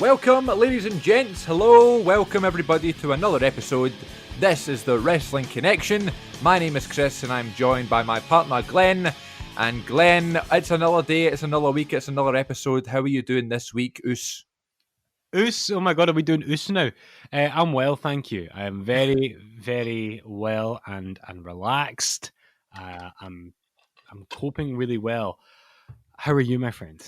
Welcome, ladies and gents. Hello, welcome everybody to another episode. This is the Wrestling Connection. My name is Chris and I'm joined by my partner Glenn. And Glenn, it's another day, it's another week, it's another episode. How are you doing this week, Oos? Oos? Oh my god, are we doing Oos now? I'm well, thank you. I am very, very well and relaxed. I'm coping really well. How are you, my friend?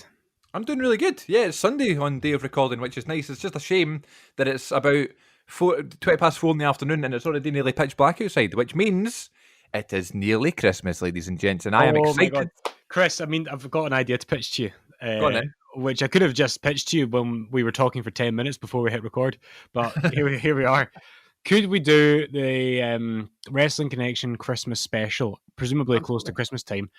I'm doing really good. Yeah, it's Sunday on day of recording, which is nice. It's just a shame that it's about 20 past 4 in the afternoon and it's already nearly pitch black outside, which means it is nearly Christmas, ladies and gents, and I am excited. My God. Chris, I've got an idea to pitch to you. Go on then. Which I could have just pitched to you when we were talking for 10 minutes before we hit record, but here we are. Could we do the Wrestling Connection Christmas special, presumably close to Christmas time?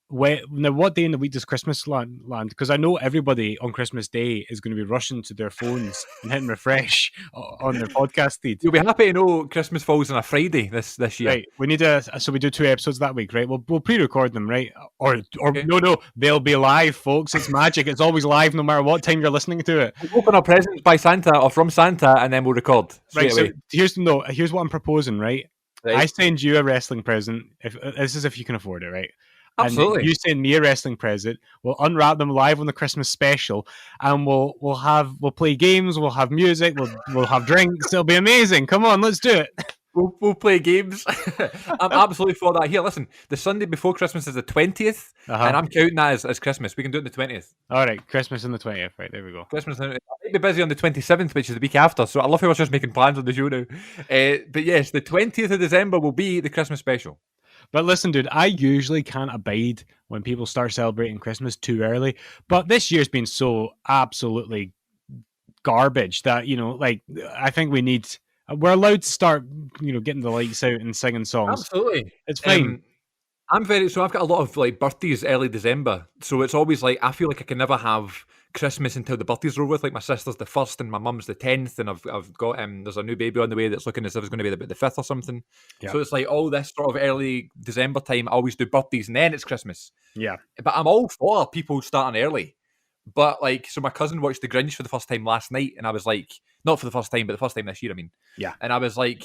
Now, what day in the week does Christmas land? Because I know everybody on Christmas Day is going to be rushing to their phones and hitting refresh on their podcast feed. You'll be happy to know Christmas falls on a Friday this year. Right, we need so we do 2 episodes that week, right? We'll pre-record them, right? Or okay. No, they'll be live, folks. It's magic. It's always live, no matter what time you're listening to it. We'll open our presents by Santa or from Santa, and then we'll record. Right. So here's what I'm proposing, right? I send you a wrestling present. This is if you can afford it, right? Absolutely. And you send me a wrestling present. We'll unwrap them live on the Christmas special, and we'll play games. We'll have music. We'll have drinks. It'll be amazing. Come on, let's do it. We'll play games. I'm absolutely for that. Here, listen. The Sunday before Christmas is the 20th, and I'm counting that as Christmas. We can do it on the 20th. All right, Christmas on the 20th. Right, there we go. Christmas. I might be busy on the 27th, which is the week after. So I love how we're just making plans on the show now. But yes, the 20th of December will be the Christmas special. But listen, dude, I usually can't abide when people start celebrating Christmas too early. But this year's been so absolutely garbage that, I think we're allowed to start, getting the lights out and singing songs. Absolutely. It's fine. I've got a lot of birthdays early December. So it's always I feel like I can never have Christmas until the birthdays are over with. Like my sister's the 1st and my mum's the 10th, and I've got there's a new baby on the way that's looking as if it's going to be about the 5th or something. Yeah. So it's all this sort of early December time. I always do birthdays and then it's Christmas. Yeah. But I'm all for people starting early. But so my cousin watched The Grinch for the first time last night, and I was like, not for the first time, but the first time this year, I mean. Yeah. And I was like,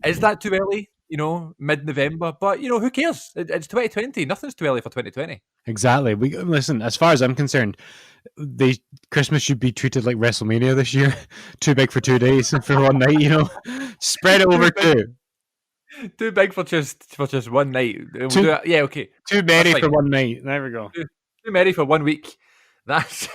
is that too early? Mid-November. But, who cares? It's 2020. Nothing's too early for 2020. Exactly. Listen, as far as I'm concerned, Christmas should be treated like WrestleMania this year. Too big for 2 days and for one night, Spread it over 2. Too big for just one night. Yeah, okay. Too merry for one night. There we go. Too merry for 1 week. That's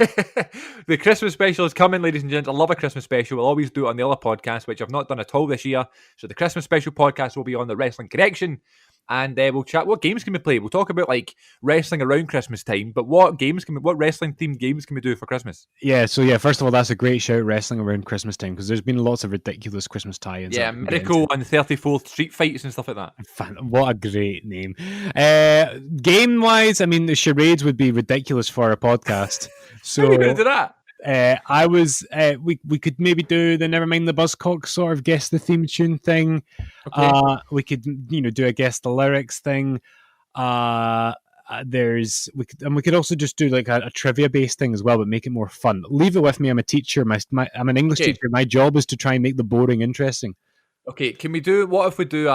the Christmas special is coming, ladies and gents. I love a Christmas special. We'll always do it on the other podcast, which I've not done at all this year. So the Christmas special podcast will be on the Wrestling Connection, and we'll chat. What games can we play? We'll talk about wrestling around Christmas time, but what wrestling themed games can we do for Christmas? Yeah. So first of all, that's a great shout, wrestling around Christmas time, because there's been lots of ridiculous Christmas tie-ins. Yeah, Miracle and 34th Street Fights and stuff like that. What a great name. Game wise, the charades would be ridiculous for a podcast. So how are you going to do that? We could maybe do the Nevermind the Buzzcock sort of guess the theme tune thing. Okay. We could do a guess the lyrics thing. We could also just do a trivia based thing as well, but make it more fun. Leave it with me. I'm a teacher. I'm an English teacher. My job is to try and make the boring interesting. Okay, can we do? What if we do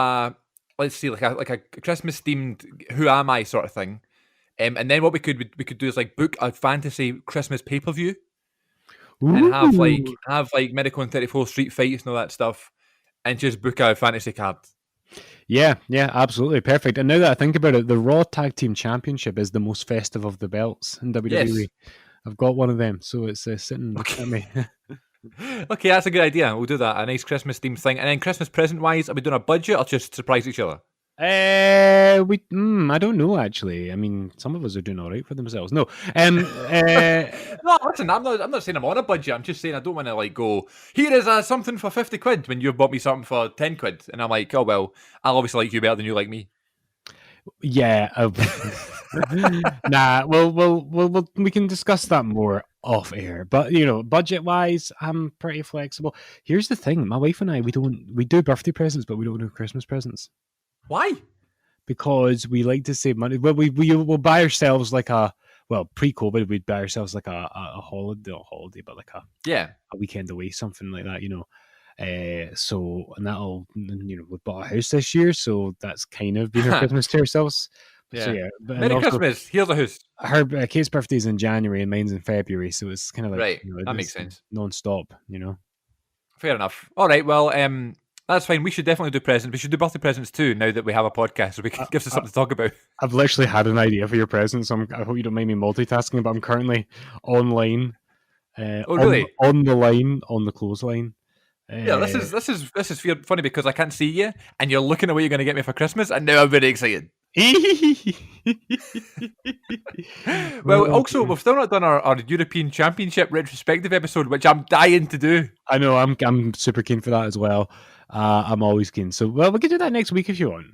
let's see, like a Christmas themed Who Am I sort of thing, and then what we could do is book a fantasy Christmas pay per view. And have Miracle and 34th Street Fights and all that stuff, and just book a fantasy card. Yeah, absolutely perfect. And now that I think about it, the Raw Tag Team Championship is the most festive of the belts in WWE. Yes. I've got one of them, so it's sitting at me. Okay, that's a good idea. We'll do that. A nice Christmas themed thing. And then Christmas present wise, are we doing a budget or just surprise each other? I don't know actually. Some of us are doing all right for themselves. No, no, listen, I'm not saying I'm on a budget. I'm just saying I don't want to go. Here is something for 50 quid when you've bought me something for 10 quid, and I'm like, oh well, I'll obviously like you better than you like me. Yeah. Nah. Well, we can discuss that more off air. But budget wise, I'm pretty flexible. Here's the thing: my wife and I, we do birthday presents, but we don't do Christmas presents. Why? Because we like to save money. Well, we'll buy ourselves well, pre-COVID, we'd buy ourselves like a holiday, not holiday, but like a weekend away, something like that, So, and we bought a house this year, so that's kind of been our Christmas to ourselves. So Yeah. but Merry also, Christmas. Here's a house. her Kate's birthday's in January and mine's in February, so it's kind of like Right. That makes sense. non-stop, Fair enough. All right. Well, that's fine. We should definitely do presents. We should do birthday presents too. Now that we have a podcast, so we can give us something to talk about. I've literally had an idea for your present, so I hope you don't mind me multitasking. But I'm currently online. Really? On the line, on the clothesline. Yeah, this is funny because I can't see you, and you're looking at what you're going to get me for Christmas, and now I'm very excited. Well, also we've still not done our European Championship retrospective episode, which I'm dying to do. I know, I'm super keen for that as well. I'm always keen. So, well, we can do that next week if you want.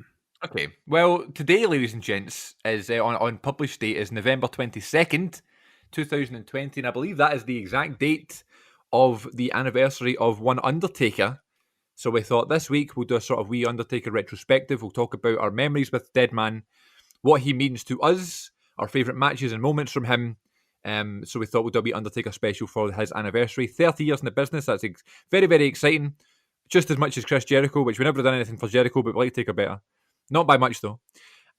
Okay. Well, today, ladies and gents, is on published date is November 22nd, 2020, and I believe that is the exact date of the anniversary of one Undertaker. So we thought this week we'll do a sort of wee Undertaker retrospective. We'll talk about our memories with Dead Man, what he means to us, our favourite matches and moments from him. So we thought we'd do a wee Undertaker special for his anniversary. 30 years in the business, that's very, very exciting. Just as much as Chris Jericho, which we never done anything for Jericho, but we like Taker better. Not by much, though.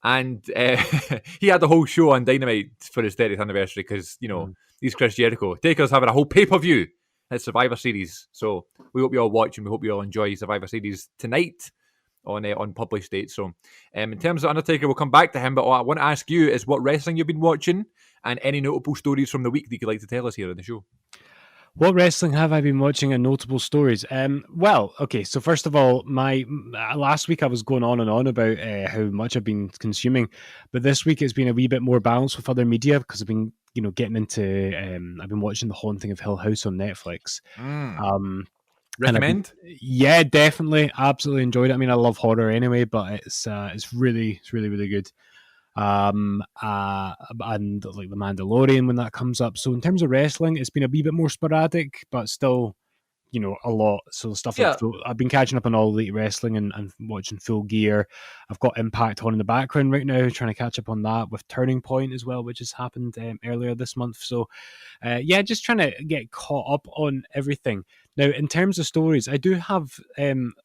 And he had the whole show on Dynamite for his 30th anniversary because, he's Chris Jericho. Taker's having a whole pay-per-view at Survivor Series. So we hope you all watch and we hope you all enjoy Survivor Series tonight on published date. So in terms of Undertaker, we'll come back to him, but what I want to ask you is what wrestling you've been watching and any notable stories from the week that you'd like to tell us here on the show. What wrestling have I been watching and notable stories? Well, okay, so first of all, my last week I was going on and on about how much I've been consuming, but this week it's been a wee bit more balanced with other media because I've been, getting into, I've been watching The Haunting of Hill House on Netflix. Recommend? Yeah, definitely, absolutely enjoyed it. I mean, I love horror anyway, but it's really, really good. And like The Mandalorian when that comes up. So in terms of wrestling, it's been a wee bit more sporadic, but still, a lot. So stuff like I've been catching up on All Elite Wrestling and watching Full Gear. I've got Impact on in the background right now, trying to catch up on that with Turning Point as well, which has happened earlier this month. So just trying to get caught up on everything. Now, in terms of stories, I do have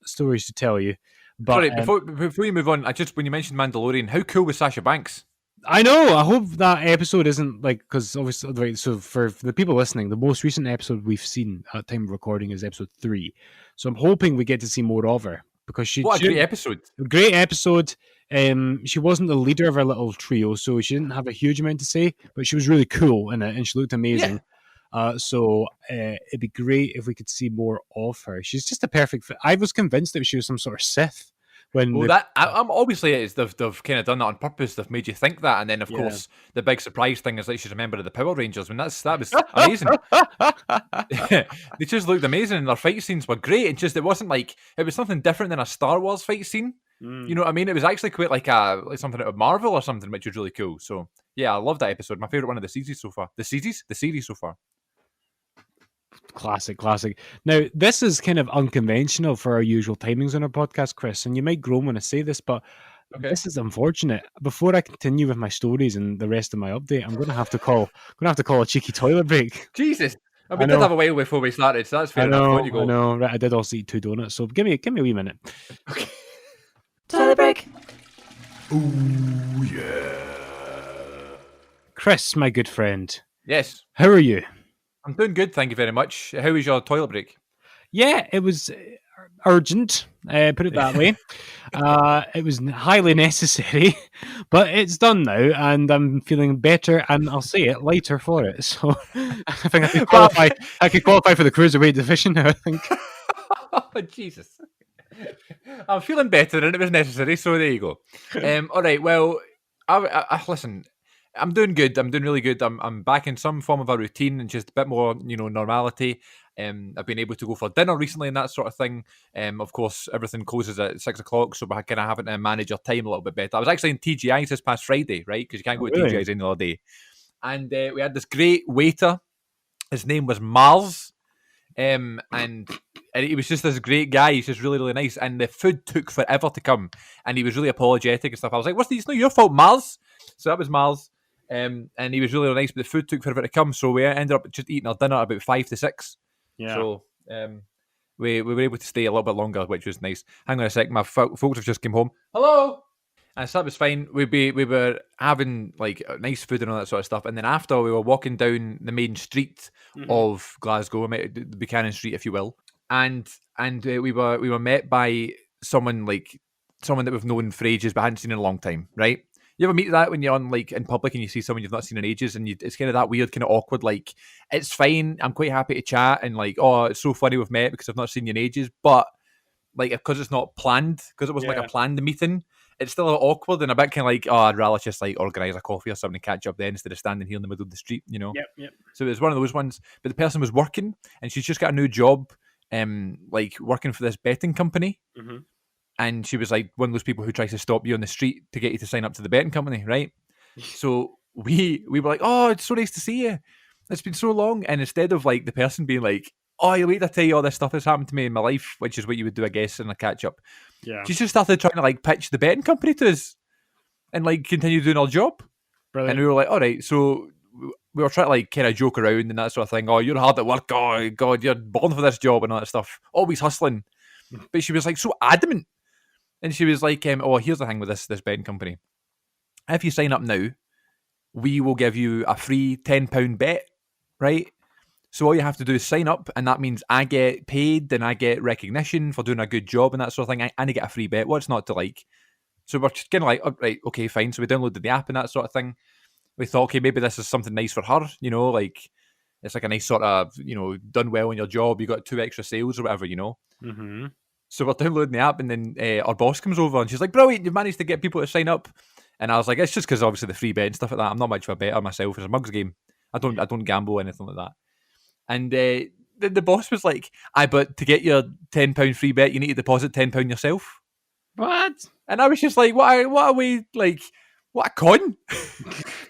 stories to tell you. But, sorry, before you move on, when you mentioned Mandalorian, how cool was Sasha Banks? I know. I hope that episode isn't because obviously, right. So for the people listening, the most recent episode we've seen at time of recording is episode 3. So I'm hoping we get to see more of her because what a great episode! Great episode. She wasn't the leader of our little trio, so she didn't have a huge amount to say, but she was really cool in it, and she looked amazing. Yeah. So it'd be great if we could see more of her. She's just a perfect fit. I was convinced that she was some sort of Sith. I'm obviously it is they've kind of done that on purpose. They've made you think that, and then of course the big surprise thing is that she's a member of the Power Rangers. I mean that was amazing. They just looked amazing, and their fight scenes were great. It wasn't like it was something different than a Star Wars fight scene. You know what I mean? It was actually quite like something out of Marvel or something, which was really cool. So yeah, I love that episode. My favorite one of the series so far. The series so far. Classic. Now, this is kind of unconventional for our usual timings on our podcast, Chris, and you might groan when I say this, but this is unfortunate. Before I continue with my stories and the rest of my update, I'm going to have to call a cheeky toilet break. Jesus. We did have a while before we started, so that's fair enough. I know. Right, I did also eat 2 donuts, so give me a wee minute. Okay. Toilet break. Oh, yeah. Chris, my good friend. Yes. How are you? I'm doing good, thank you very much. How was your toilet break? Yeah, it was urgent, put it that way. It was highly necessary, but it's done now, and I'm feeling better, and I'll say it, lighter for it. So I think I could qualify for the Cruiserweight division now, I think. Oh, Jesus. I'm feeling better, and it was necessary, so there you go. All right, well, I listen, I'm doing good. I'm doing really good. I'm back in some form of a routine and just a bit more, normality. I've been able to go for dinner recently and that sort of thing. Of course, everything closes at 6:00, so we're kind of having to manage our time a little bit better. I was actually in TGI's this past Friday, right? Because you can't go to TGI's any other day. And we had this great waiter. His name was Mars. And he was just this great guy. He's just really, really nice. And the food took forever to come. And he was really apologetic and stuff. I was like, it's not your fault, Mars. So that was Mars. And he was really nice, but the food took forever to come, so we ended up just eating our dinner at about 5 to 6. Yeah. So we were able to stay a little bit longer, which was nice. Hang on a sec, my folks have just come home. Hello. And so that was fine. We were having like nice food and all that sort of stuff, and then after we were walking down the main street of Glasgow, the Buchanan Street, if you will, and we were met by someone that we've known for ages but hadn't seen in a long time, right? You ever meet that when you're on like in public and you see someone you've not seen in ages, and it's kind of that weird, kind of awkward. Like, it's fine, I'm quite happy to chat, and like, oh, it's so funny we've met because I've not seen you in ages, but like because it's not planned, because it wasn't like a planned meeting, it's still a bit awkward and a bit kind of like, oh, I'd rather just like organise a coffee or something and catch up then instead of standing here in the middle of the street, you know? Yep. So it was one of those ones, but the person was working and she's just got a new job, like working for this betting company. And she was like one of those people who tries to stop you on the street to get you to sign up to the betting company, right? So we were like, oh, it's so nice to see you. It's been so long. And instead of like the person being like, oh, you wait to tell you all this stuff that's happened to me in my life, which is what you would do, I guess, in a catch up. Yeah. She just started trying to like pitch the betting company to us and like continue doing our job. Brilliant. And we were like, all right. So we were trying to like kind of joke around and that sort of thing. Oh, you're hard at work. Oh, God, you're born for this job and all that stuff. Always hustling. But she was like so adamant. And she was like, oh, here's the thing with this betting company. If you sign up now, we will give you a free £10 bet, right? So all you have to do is sign up, and that means I get paid and I get recognition for doing a good job and that sort of thing. And I get a free bet. What's not to like? So we're just kind of like, oh, right, okay, fine. So we downloaded the app and that sort of thing. We thought, okay, maybe this is something nice for her, you know, like it's like a nice sort of, you know, done well in your job. You got 2 extra sales or whatever, you know. So we're downloading the app, and then our boss comes over and she's like, brilliant, you've managed to get people to sign up. And I was like, it's just because obviously the free bet and stuff like that. I'm not much of a bettor myself. It's a mugs game. I don't gamble or anything like that. And the boss was like, but to get your £10 free bet, you need to deposit £10 yourself. What? And I was just like, what are we, like, what a con.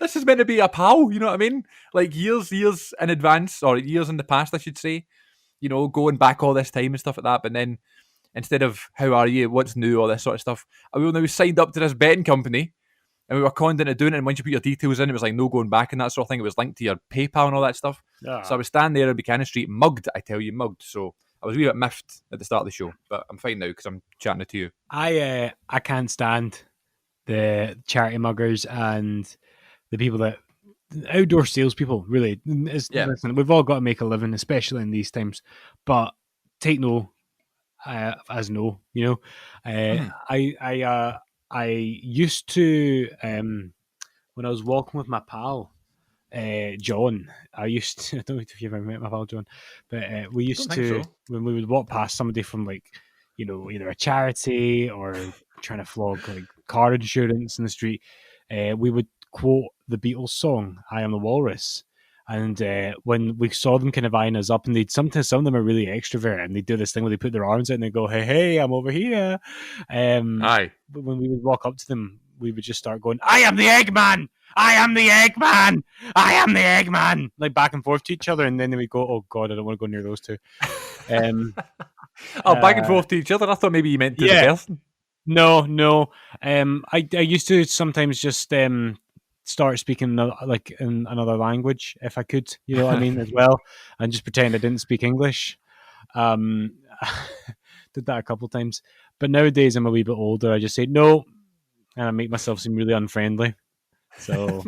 This is meant to be a pal, you know what I mean? Like years in advance, or years in the past, I should say. You know, going back all this time and stuff like that. But then instead of how are you, what's new, all this sort of stuff, we now signed up to this betting company, and we were conned into doing it. And once you put your details in, it was like no going back and that sort of thing. It was linked to your PayPal and all that stuff. So I was standing there in Buchanan Street, mugged. I tell you, mugged. So I was a wee bit miffed at the start of the show, but I'm fine now because I'm chatting to you. I can't stand the charity muggers and the people that outdoor salespeople. Really, listen, we've all got to make a living, especially in these times. But take no as no, you know. I used to when I was walking with my pal John. I don't know if you've ever met my pal John, but we used to when we would walk past somebody from like, you know, either a charity or trying to flog like car insurance in the street, we would quote the Beatles song "I Am the Walrus." And when we saw them kind of eyeing us up, and sometimes some of them are really extrovert, and they do this thing where they put their arms out and they go, "Hey, I'm over here." Aye. But when we would walk up to them, we would just start going, "I am the Eggman! I am the Eggman! I am the Eggman!" Like back and forth to each other, and then we go, "Oh God, I don't want to go near those two." Back and forth to each other. I thought maybe you meant to the person. No. I used to sometimes just start speaking like in another language if I could, you know what I mean, as well, and just pretend I didn't speak English. Did that a couple of times, but nowadays I'm a wee bit older. I just say no, and I make myself seem really unfriendly. So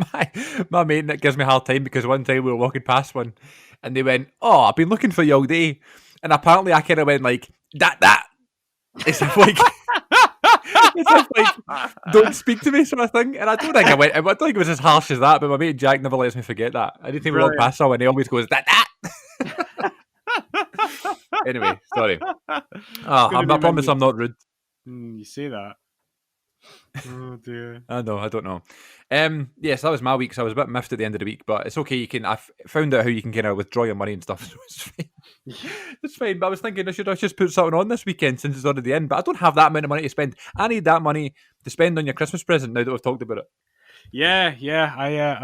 my mate that gives me a hard time because one time we were walking past one, and they went, "Oh, I've been looking for you all day," and apparently I kind of went like that. It's like. It's just like, don't speak to me sort of thing. And I don't think I don't think it was as harsh as that, but my mate Jack never lets me forget that. Anything we walk past someone, he always goes, that. Anyway, sorry. I promise I'm not rude. You say that. Oh dear. I know, I don't know. Yes, that was my week, so I was a bit miffed at the end of the week, but it's okay. I found out how you can kind of withdraw your money and stuff, so it's fine. It's fine, but I was thinking I should just put something on this weekend since it's already the end, but I don't have that amount of money to spend. I need that money to spend on your Christmas present now that we've talked about it. Yeah.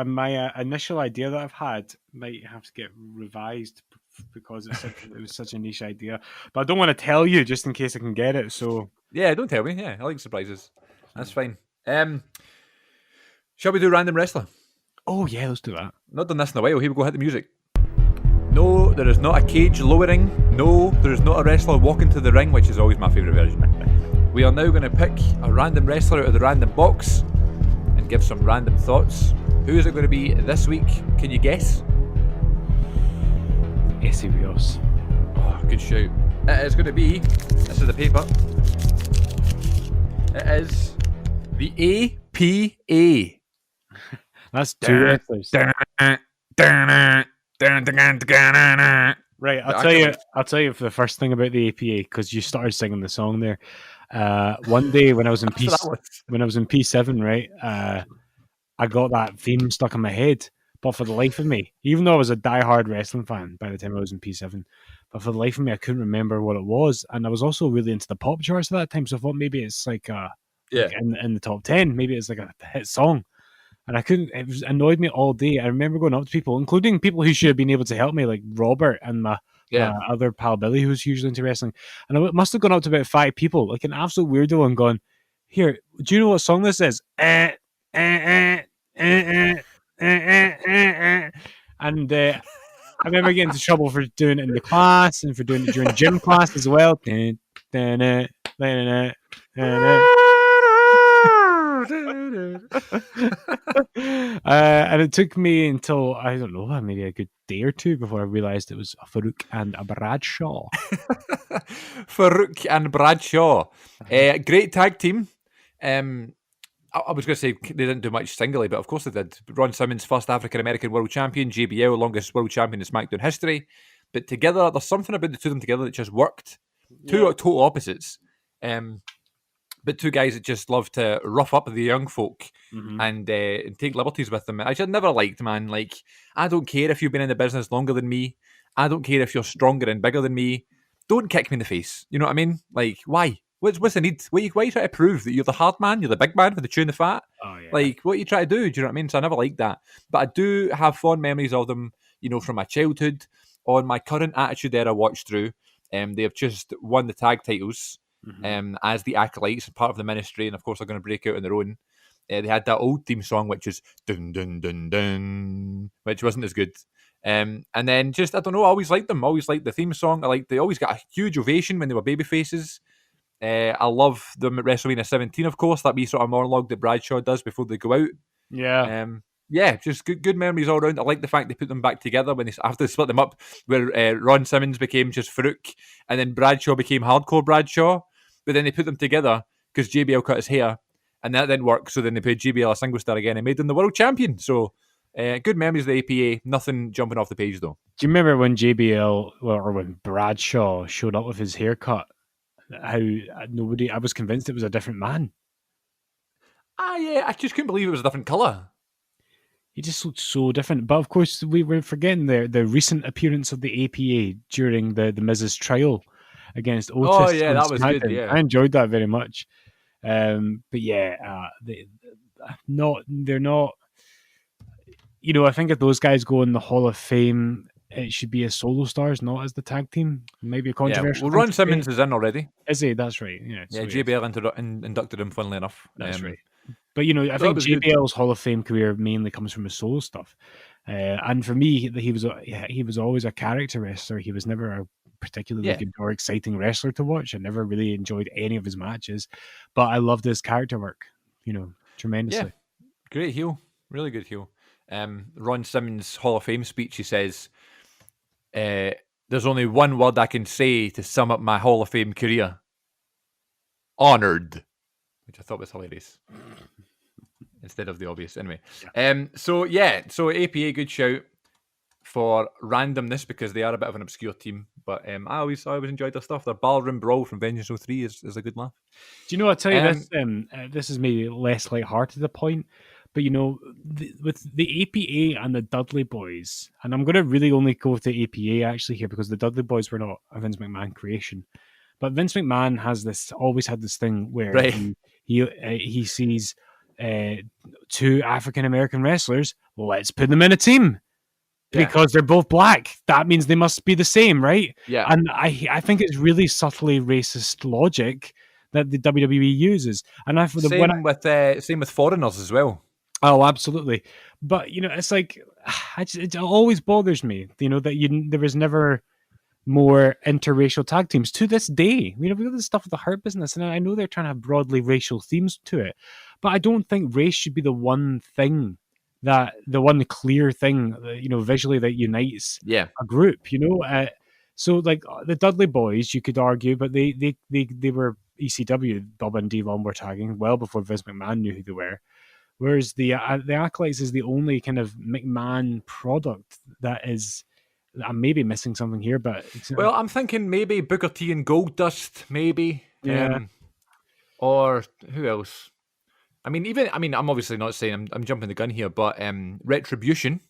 My initial idea that I've had might have to get revised because it was such a niche idea, but I don't want to tell you just in case I can get it. So yeah, don't tell me. Yeah, I like surprises. That's fine. Shall we do random wrestler? Oh yeah, let's do that. Not done this in a while. Here we go. Hit the music. No, there is not a cage lowering. No, there is not a wrestler walking to the ring, which is always my favourite version. We are now going to pick a random wrestler out of the random box and give some random thoughts. Who is it going to be this week? Can you guess? Ese Rios. Oh, good shout. It is going to be, this is the paper. It is the APA. That's two wrestlers. Right, I'll tell you for the first thing about the APA, because you started singing the song there. One day when I was in P7, right, I got that theme stuck in my head. But for the life of me, even though I was a diehard wrestling fan by the time I was in P7, but for the life of me, I couldn't remember what it was. And I was also really into the pop charts at that time, so I thought maybe it's like in the top 10, maybe it's like a hit song. And I couldn't, it annoyed me all day. I remember going up to people, including people who should have been able to help me, like Robert and my other pal Billy, who's hugely into wrestling. And I must have gone up to about 5 people, like an absolute weirdo, and gone, "Here, do you know what song this is?" And I remember getting into trouble for doing it in the class and for doing it during gym class as well. And it took me until, I don't know, maybe a good day or two before I realised it was Farouk and a Bradshaw. Farouk and Bradshaw. Great tag team. I was going to say they didn't do much singly, but of course they did. Ron Simmons, first African-American world champion. JBL, longest world champion in SmackDown history. But together, there's something about the two of them together that just worked. Two total opposites. But two guys that just love to rough up the young folk and take liberties with them. I just never liked, man. Like, I don't care if you've been in the business longer than me. I don't care if you're stronger and bigger than me. Don't kick me in the face. You know what I mean? Like, why? What's the need? Why are you trying to prove that you're the hard man? You're the big man with the chewing the fat? Oh, yeah. Like, what are you trying to do? Do you know what I mean? So I never liked that. But I do have fond memories of them, you know, from my childhood. On my current Attitude Era watch through, they have just won the tag titles as the Acolytes and part of the ministry. And of course, they're going to break out on their own. They had that old theme song, which is dun dun dun dun, which wasn't as good. And then just, I don't know, I always liked them. I always liked the theme song. They always got a huge ovation when they were baby faces. I love them at WrestleMania 17, of course, that wee sort of monologue that Bradshaw does before they go out. Yeah. Just good memories all around. I like the fact they put them back together when after they split them up, where Ron Simmons became just Farouk, and then Bradshaw became Hardcore Bradshaw. But then they put them together because JBL cut his hair, and that didn't work. So then they put JBL a single star again and made them the world champion. So good memories of the APA. Nothing jumping off the page though. Do you remember when when Bradshaw showed up with his haircut? How I was convinced it was a different man. Yeah, I just couldn't believe it was a different colour. He just looked so different. But of course, we were forgetting the recent appearance of the APA during the Miz's trial against Otis. Oh yeah, that was good. Yeah, I enjoyed that very much. But yeah, they're not. You know, I think if those guys go in the Hall of Fame, it should be as solo stars, not as the tag team. Maybe a controversial. Yeah. Well, Ron Simmons is in already. Is he? That's right. Yeah. Yeah, JBL inducted him, funnily enough. That's right. But you know, I think JBL's Hall of Fame career mainly comes from his solo stuff. And for me, he was always a character wrestler. He was never a particularly good or exciting wrestler to watch. I never really enjoyed any of his matches, but I loved his character work. You know, tremendously. Yeah. Great heel, really good heel. Ron Simmons' Hall of Fame speech, he says, there's only one word I can say to sum up my Hall of Fame career. Honored. Which I thought was hilarious. Instead of the obvious. Anyway. So APA, good shout for randomness because they are a bit of an obscure team. But I always enjoyed their stuff. Their Ballroom Brawl from Vengeance 03 is a good laugh. Do you know, I'll tell you this, this is maybe less lighthearted to the point, but you know, with the APA and the Dudley Boys, and I'm going to really only go with the APA actually here because the Dudley Boys were not a Vince McMahon creation. But Vince McMahon always had this thing where he sees two African-American wrestlers, let's put them in a team. Because they're both black. That means they must be the same, right? Yeah. And I think it's really subtly racist logic that the WWE uses. And same with foreigners as well. Oh, absolutely. But it's like it always bothers me, that there was never more interracial tag teams to this day. We got this stuff with the Hurt Business, and I know they're trying to have broadly racial themes to it, but I don't think race should be the one clear thing, visually that unites Yeah. a group. So like the Dudley Boys, you could argue, but they were ECW. Bob and Devon were tagging well before Vince McMahon knew who they were. Whereas the Acolytes is the only kind of McMahon product that is. I'm maybe missing something here, but Well, I'm thinking maybe Booker T and Goldust, maybe. Yeah. Or who else? I'm obviously not saying I'm jumping the gun here, but Retribution,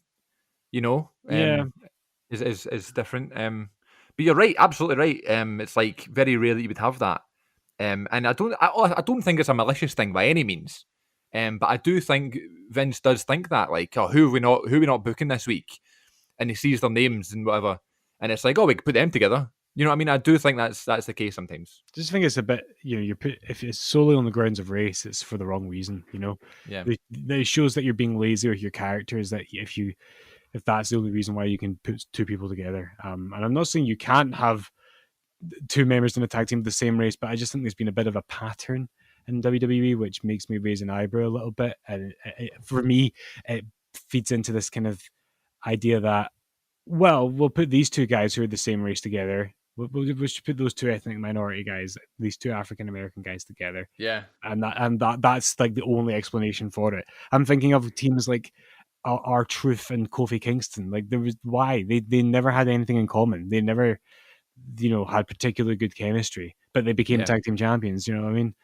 Yeah. is different. But you're right, absolutely right. It's like very rare that you would have that. And I don't think it's a malicious thing by any means. But I do think Vince does think that, like, oh, who are we not booking this week? And he sees their names and whatever, and it's like, oh, we could put them together. You know what I mean? I do think that's the case sometimes. Just think it's a bit, if it's solely on the grounds of race, it's for the wrong reason. Yeah. It shows that you're being lazy with your characters. That if that's the only reason why you can put two people together. And I'm not saying you can't have two members in a tag team of the same race, but I just think there's been a bit of a pattern in WWE, which makes me raise an eyebrow a little bit. And for me, it feeds into this kind of idea that, well, we'll put these two guys who are the same race together. We should put those two ethnic minority guys, these two African American guys together. Yeah. And that's like the only explanation for it. I'm thinking of teams like R-Truth and Kofi Kingston. Like they never had anything in common. They never had particularly good chemistry, but they became tag team champions. You know what I mean?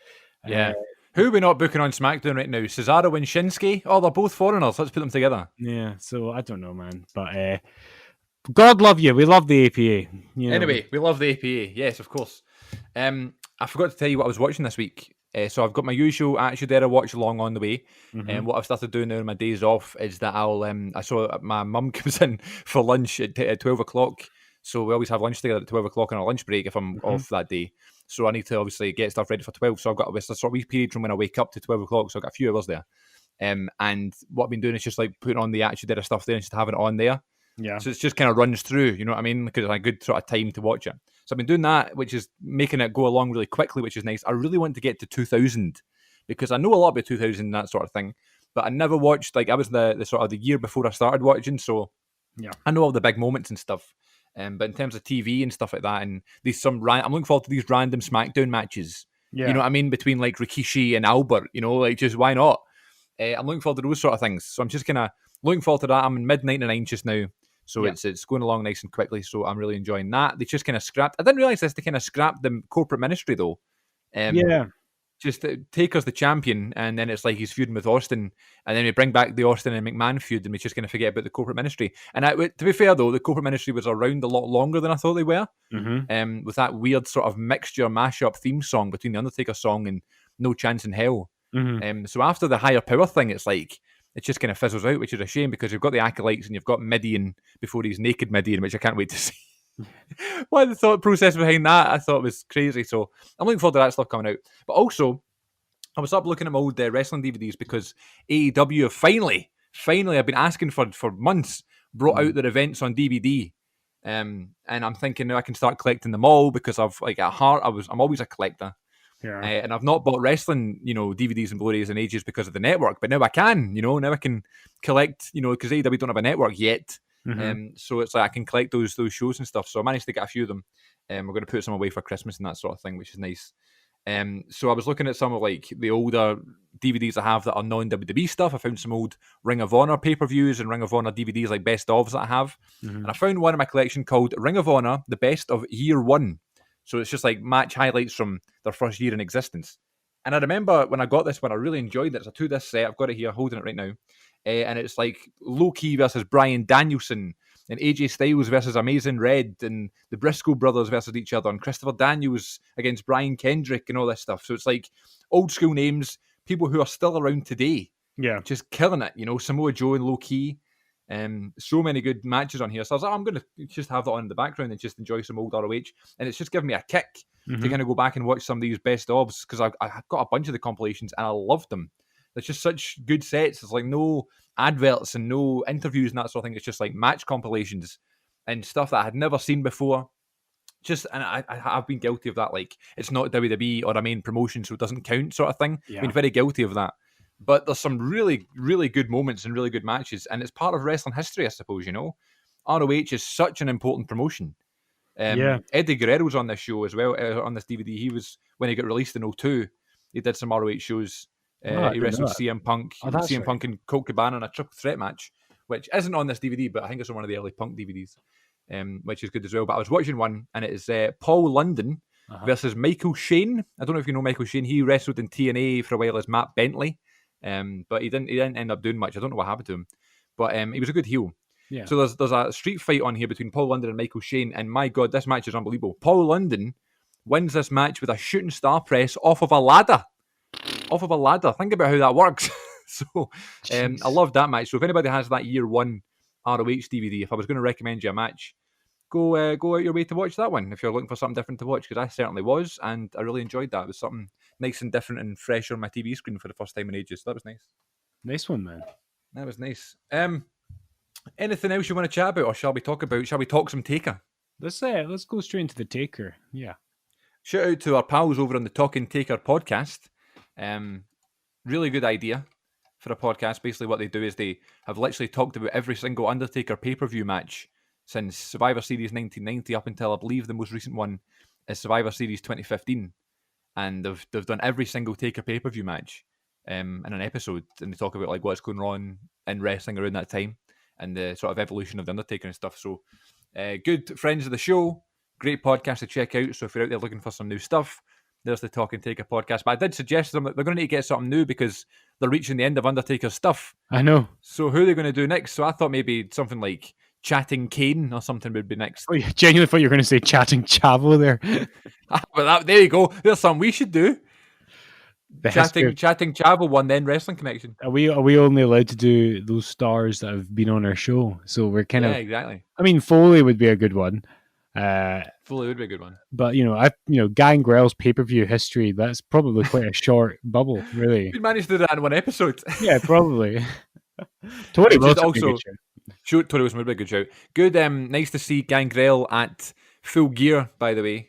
Yeah. Who are we not booking on SmackDown right now? Cesaro and Shinsuke? Oh, they're both foreigners. Let's put them together. Yeah. So I don't know, man. But God love you. We love the APA. Anyway, we love the APA. Yes, of course. I forgot to tell you what I was watching this week. So I've got my usual Attitude Era watch along on the way. And what I've started doing now on my days off is that I saw my mum comes in for lunch at 12 o'clock. So we always have lunch together at 12 o'clock on our lunch break if I'm off that day. So I need to obviously get stuff ready for 12. So I've got a sort of wee period from when I wake up to 12 o'clock. So I've got a few hours there. And what I've been doing is just like putting on the Attitude Era stuff there and just having it on there. Yeah. So it's just kind of runs through, you know what I mean? Because it's a good sort of time to watch it. So I've been doing that, which is making it go along really quickly, which is nice. I really want to get to 2000 because I know a lot about 2000 and that sort of thing, but I never watched, like I was the sort of the year before I started watching. So yeah, I know all the big moments and stuff. But in terms of TV and stuff like that, and I'm looking forward to these random SmackDown matches. Yeah. You know what I mean? Between like Rikishi and Albert, like just why not? I'm looking forward to those sort of things. So I'm just kind of looking forward to that. I'm in mid-99 just now. So it's going along nice and quickly. So I'm really enjoying that. They just kind of scrapped. I didn't realize this. They kind of scrapped the corporate ministry though. Just Taker's the champion, and then it's like he's feuding with Austin, and then we bring back the Austin and McMahon feud, and we just kind of forget about the corporate ministry. And to be fair though, the corporate ministry was around a lot longer than I thought they were. With that weird sort of mixture mashup theme song between the Undertaker song and No Chance in Hell. So after the higher power thing, it's like it just kind of fizzles out, which is a shame because you've got the Acolytes and you've got Mideon before he's naked Mideon, which I can't wait to see. Why the thought process behind that I thought was crazy. So I'm looking forward to that stuff coming out. But also, I was up looking at my old wrestling DVDs because AEW have finally I've been asking for months, brought out their events on DVD. And I'm thinking now I can start collecting them all because I've like at heart I'm always a collector. Yeah. And I've not bought wrestling, DVDs and Blu-rays in ages because of the network, but now I can, now I can collect, because AEW don't have a network yet. So it's like I can collect those shows and stuff. So I managed to get a few of them. We're going to put some away for Christmas and that sort of thing, which is nice. So I was looking at some of like the older DVDs I have that are non-WWE stuff. I found some old Ring of Honor pay-per-views and Ring of Honor DVDs like best ofs that I have. And I found one in my collection called Ring of Honor, the best of year one. So it's just like match highlights from their first year in existence. And I remember when I got this one, I really enjoyed it. It's a 2-disc set. I've got it here, holding it right now. And it's like Low-Key versus Bryan Danielson and AJ Styles versus Amazing Red and the Briscoe brothers versus each other and Christopher Daniels against Brian Kendrick and all this stuff. So it's like old school names, people who are still around today. Yeah. Just killing it, Samoa Joe and Low-Key. So many good matches on here. So I was like, I'm going to just have that on in the background and just enjoy some old ROH. And it's just given me a kick to kind of go back and watch some of these best ofs because I got a bunch of the compilations and I loved them. There's just such good sets. There's like no adverts and no interviews and that sort of thing. It's just like match compilations and stuff that I had never seen before. And I've been guilty of that. Like, it's not WWE or a main promotion, so it doesn't count, sort of thing. Yeah. I've been very guilty of that. But there's some really, really good moments and really good matches, and it's part of wrestling history, I suppose. ROH is such an important promotion. Eddie Guerrero's on this show as well, on this DVD. He was, when he got released in 2002, he did some ROH shows. He wrestled CM Punk, Punk and Colt Cabana in a triple threat match, which isn't on this DVD, but I think it's on one of the early Punk DVDs. Which is good as well. But I was watching one, and it is Paul London versus Michael Shane. I don't know if you know Michael Shane. He wrestled in TNA for a while as Matt Bentley, but he didn't end up doing much. I don't know what happened to him, but he was a good heel. Yeah. So there's a street fight on here between Paul London and Michael Shane, and my God, this match is unbelievable. Paul London wins this match with a shooting star press off of a ladder. Think about how that works. So I love that match. So if anybody has that year one ROH DVD, if I was going to recommend you a match, go out your way to watch that one if you're looking for something different to watch, because I certainly was, and I really enjoyed that. It was something nice and different and fresh on my TV screen for the first time in ages. So that was nice. Nice one, man. That was nice. Anything else you want to chat about, or shall we talk some Taker? Let's go straight into the Taker. Yeah. Shout out to our pals over on the Talking Taker podcast. Really good idea for a podcast. Basically what they do is they have literally talked about every single Undertaker pay-per-view match since Survivor Series 1990 up until, I believe, the most recent one is Survivor Series 2015, and they've done every single Taker pay-per-view match in an episode, and they talk about like what's going on in wrestling around that time and the sort of evolution of the Undertaker and stuff. So good friends of the show, great podcast to check out. So if you're out there looking for some new stuff, there's the Talking Taker podcast. But I did suggest to them that they're going to need to get something new because they're reaching the end of Undertaker's stuff. I know. So who are they going to do next? So I thought maybe something like Chatting Kane or something would be next. Oh, yeah, genuinely thought you were going to say Chatting Chavo there. But there you go. There's something we should do. Chatting Chavo won, then Wrestling Connection. Are we only allowed to do those stars that have been on our show? So we're kind of exactly. I mean, Foley would be a good one. Foley would be a good one. But Gangrel's pay-per-view history, that's probably quite a short bubble, really. We managed to do that in one episode. Yeah, probably. Tony Wilson also. Tony Wilson would be a good shout. Good. Nice to see Gangrel at Full Gear, by the way.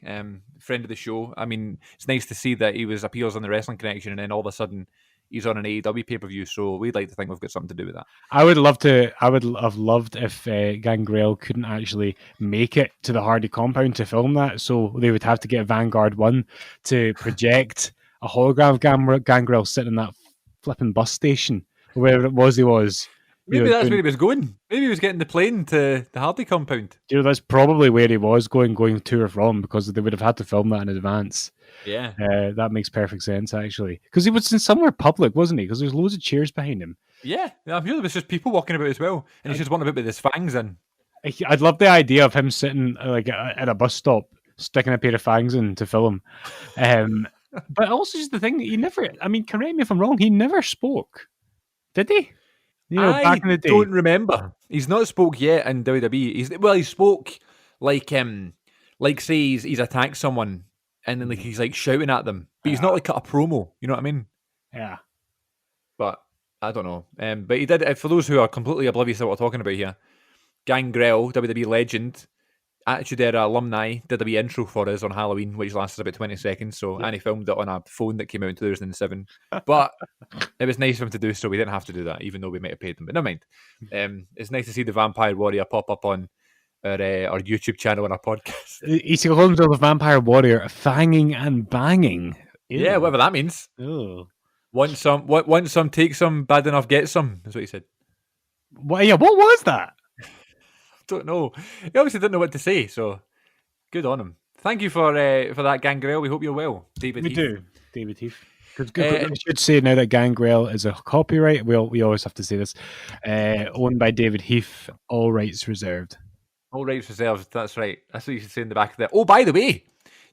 Friend of the show. I mean, it's nice to see that he appears on the Wrestling Connection, and then all of a sudden he's on an AEW pay-per-view. So we'd like to think we've got something to do with that. I would have loved if Gangrel couldn't actually make it to the Hardy compound to film that. So they would have to get Vanguard 1 to project a hologram of Gangrel sitting in that flipping bus station, or wherever it was he was. Maybe that's where he was going. Maybe he was getting the plane to the Hardy compound. That's probably where he was going to or from, because they would have had to film that in advance. Yeah. That makes perfect sense, actually. Because he was in somewhere public, wasn't he? Because there's loads of chairs behind him. Yeah. I'm sure there was just people walking about as well. And he's just walking about with his fangs in. I'd love the idea of him sitting like at a bus stop, sticking a pair of fangs in to film. But also just the thing, correct me if I'm wrong, he never spoke. Did he? Back in the day. I don't remember. He's not spoke yet in WWE. He spoke like say he's attacked someone and then like he's like shouting at them, but he's not like cut a promo. You know what I mean? Yeah. But I don't know. But he did. For those who are completely oblivious to what we're talking about here, Gangrel, WWE legend, Attitude Era alumni, did a wee intro for us on Halloween, which lasted about 20 seconds. So Annie filmed it on a phone that came out in 2007. But it was nice for him to do so. We didn't have to do that, even though we might have paid them. But never mind. It's nice to see the Vampire Warrior pop up on our YouTube channel and our podcast. He calls himself the Vampire Warrior, fanging and banging. Ew. Yeah, whatever that means. Oh. Want some, take some, bad enough, get some. That's what he said. What was that? Don't know. He obviously didn't know what to say, so good on him. Thank you for that, Gangrel. We hope you're well, David Heath. We do, David Heath. Because we should say now that Gangrel is a copyright. We always have to say this. Owned by David Heath, all rights reserved. All rights reserved. That's right. That's what you should say in the back of there. Oh, by the way,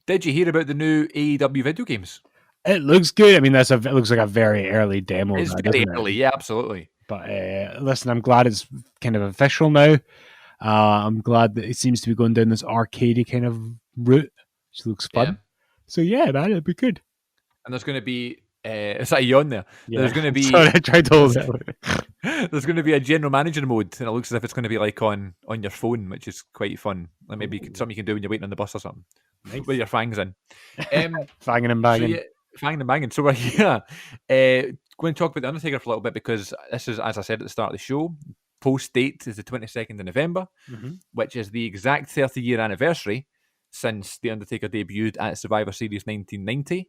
did you hear about the new AEW video games? It looks good. I mean, it looks like a very early demo. It's very early, yeah, absolutely. But listen, I'm glad it's kind of official now. I'm glad that it seems to be going down this arcadey kind of route, which looks fun. Yeah. So yeah, man, it'll be good. And there's going to be Is that a yawn there? Yeah. There's going to be Sorry, I tried to hold it. there's going to be a general manager mode, and it looks as if it's going to be like on your phone, which is quite fun. Like maybe something you can do when you're waiting on the bus or something. Nice. With your fangs in. Fanging and So banging. yeah, fanging and banging. So we're here. Going to talk about the Undertaker for a little bit because this is, as I said at the start of the show, post date is the 22nd of November, which is the exact 30-year anniversary since the Undertaker debuted at Survivor Series 1990.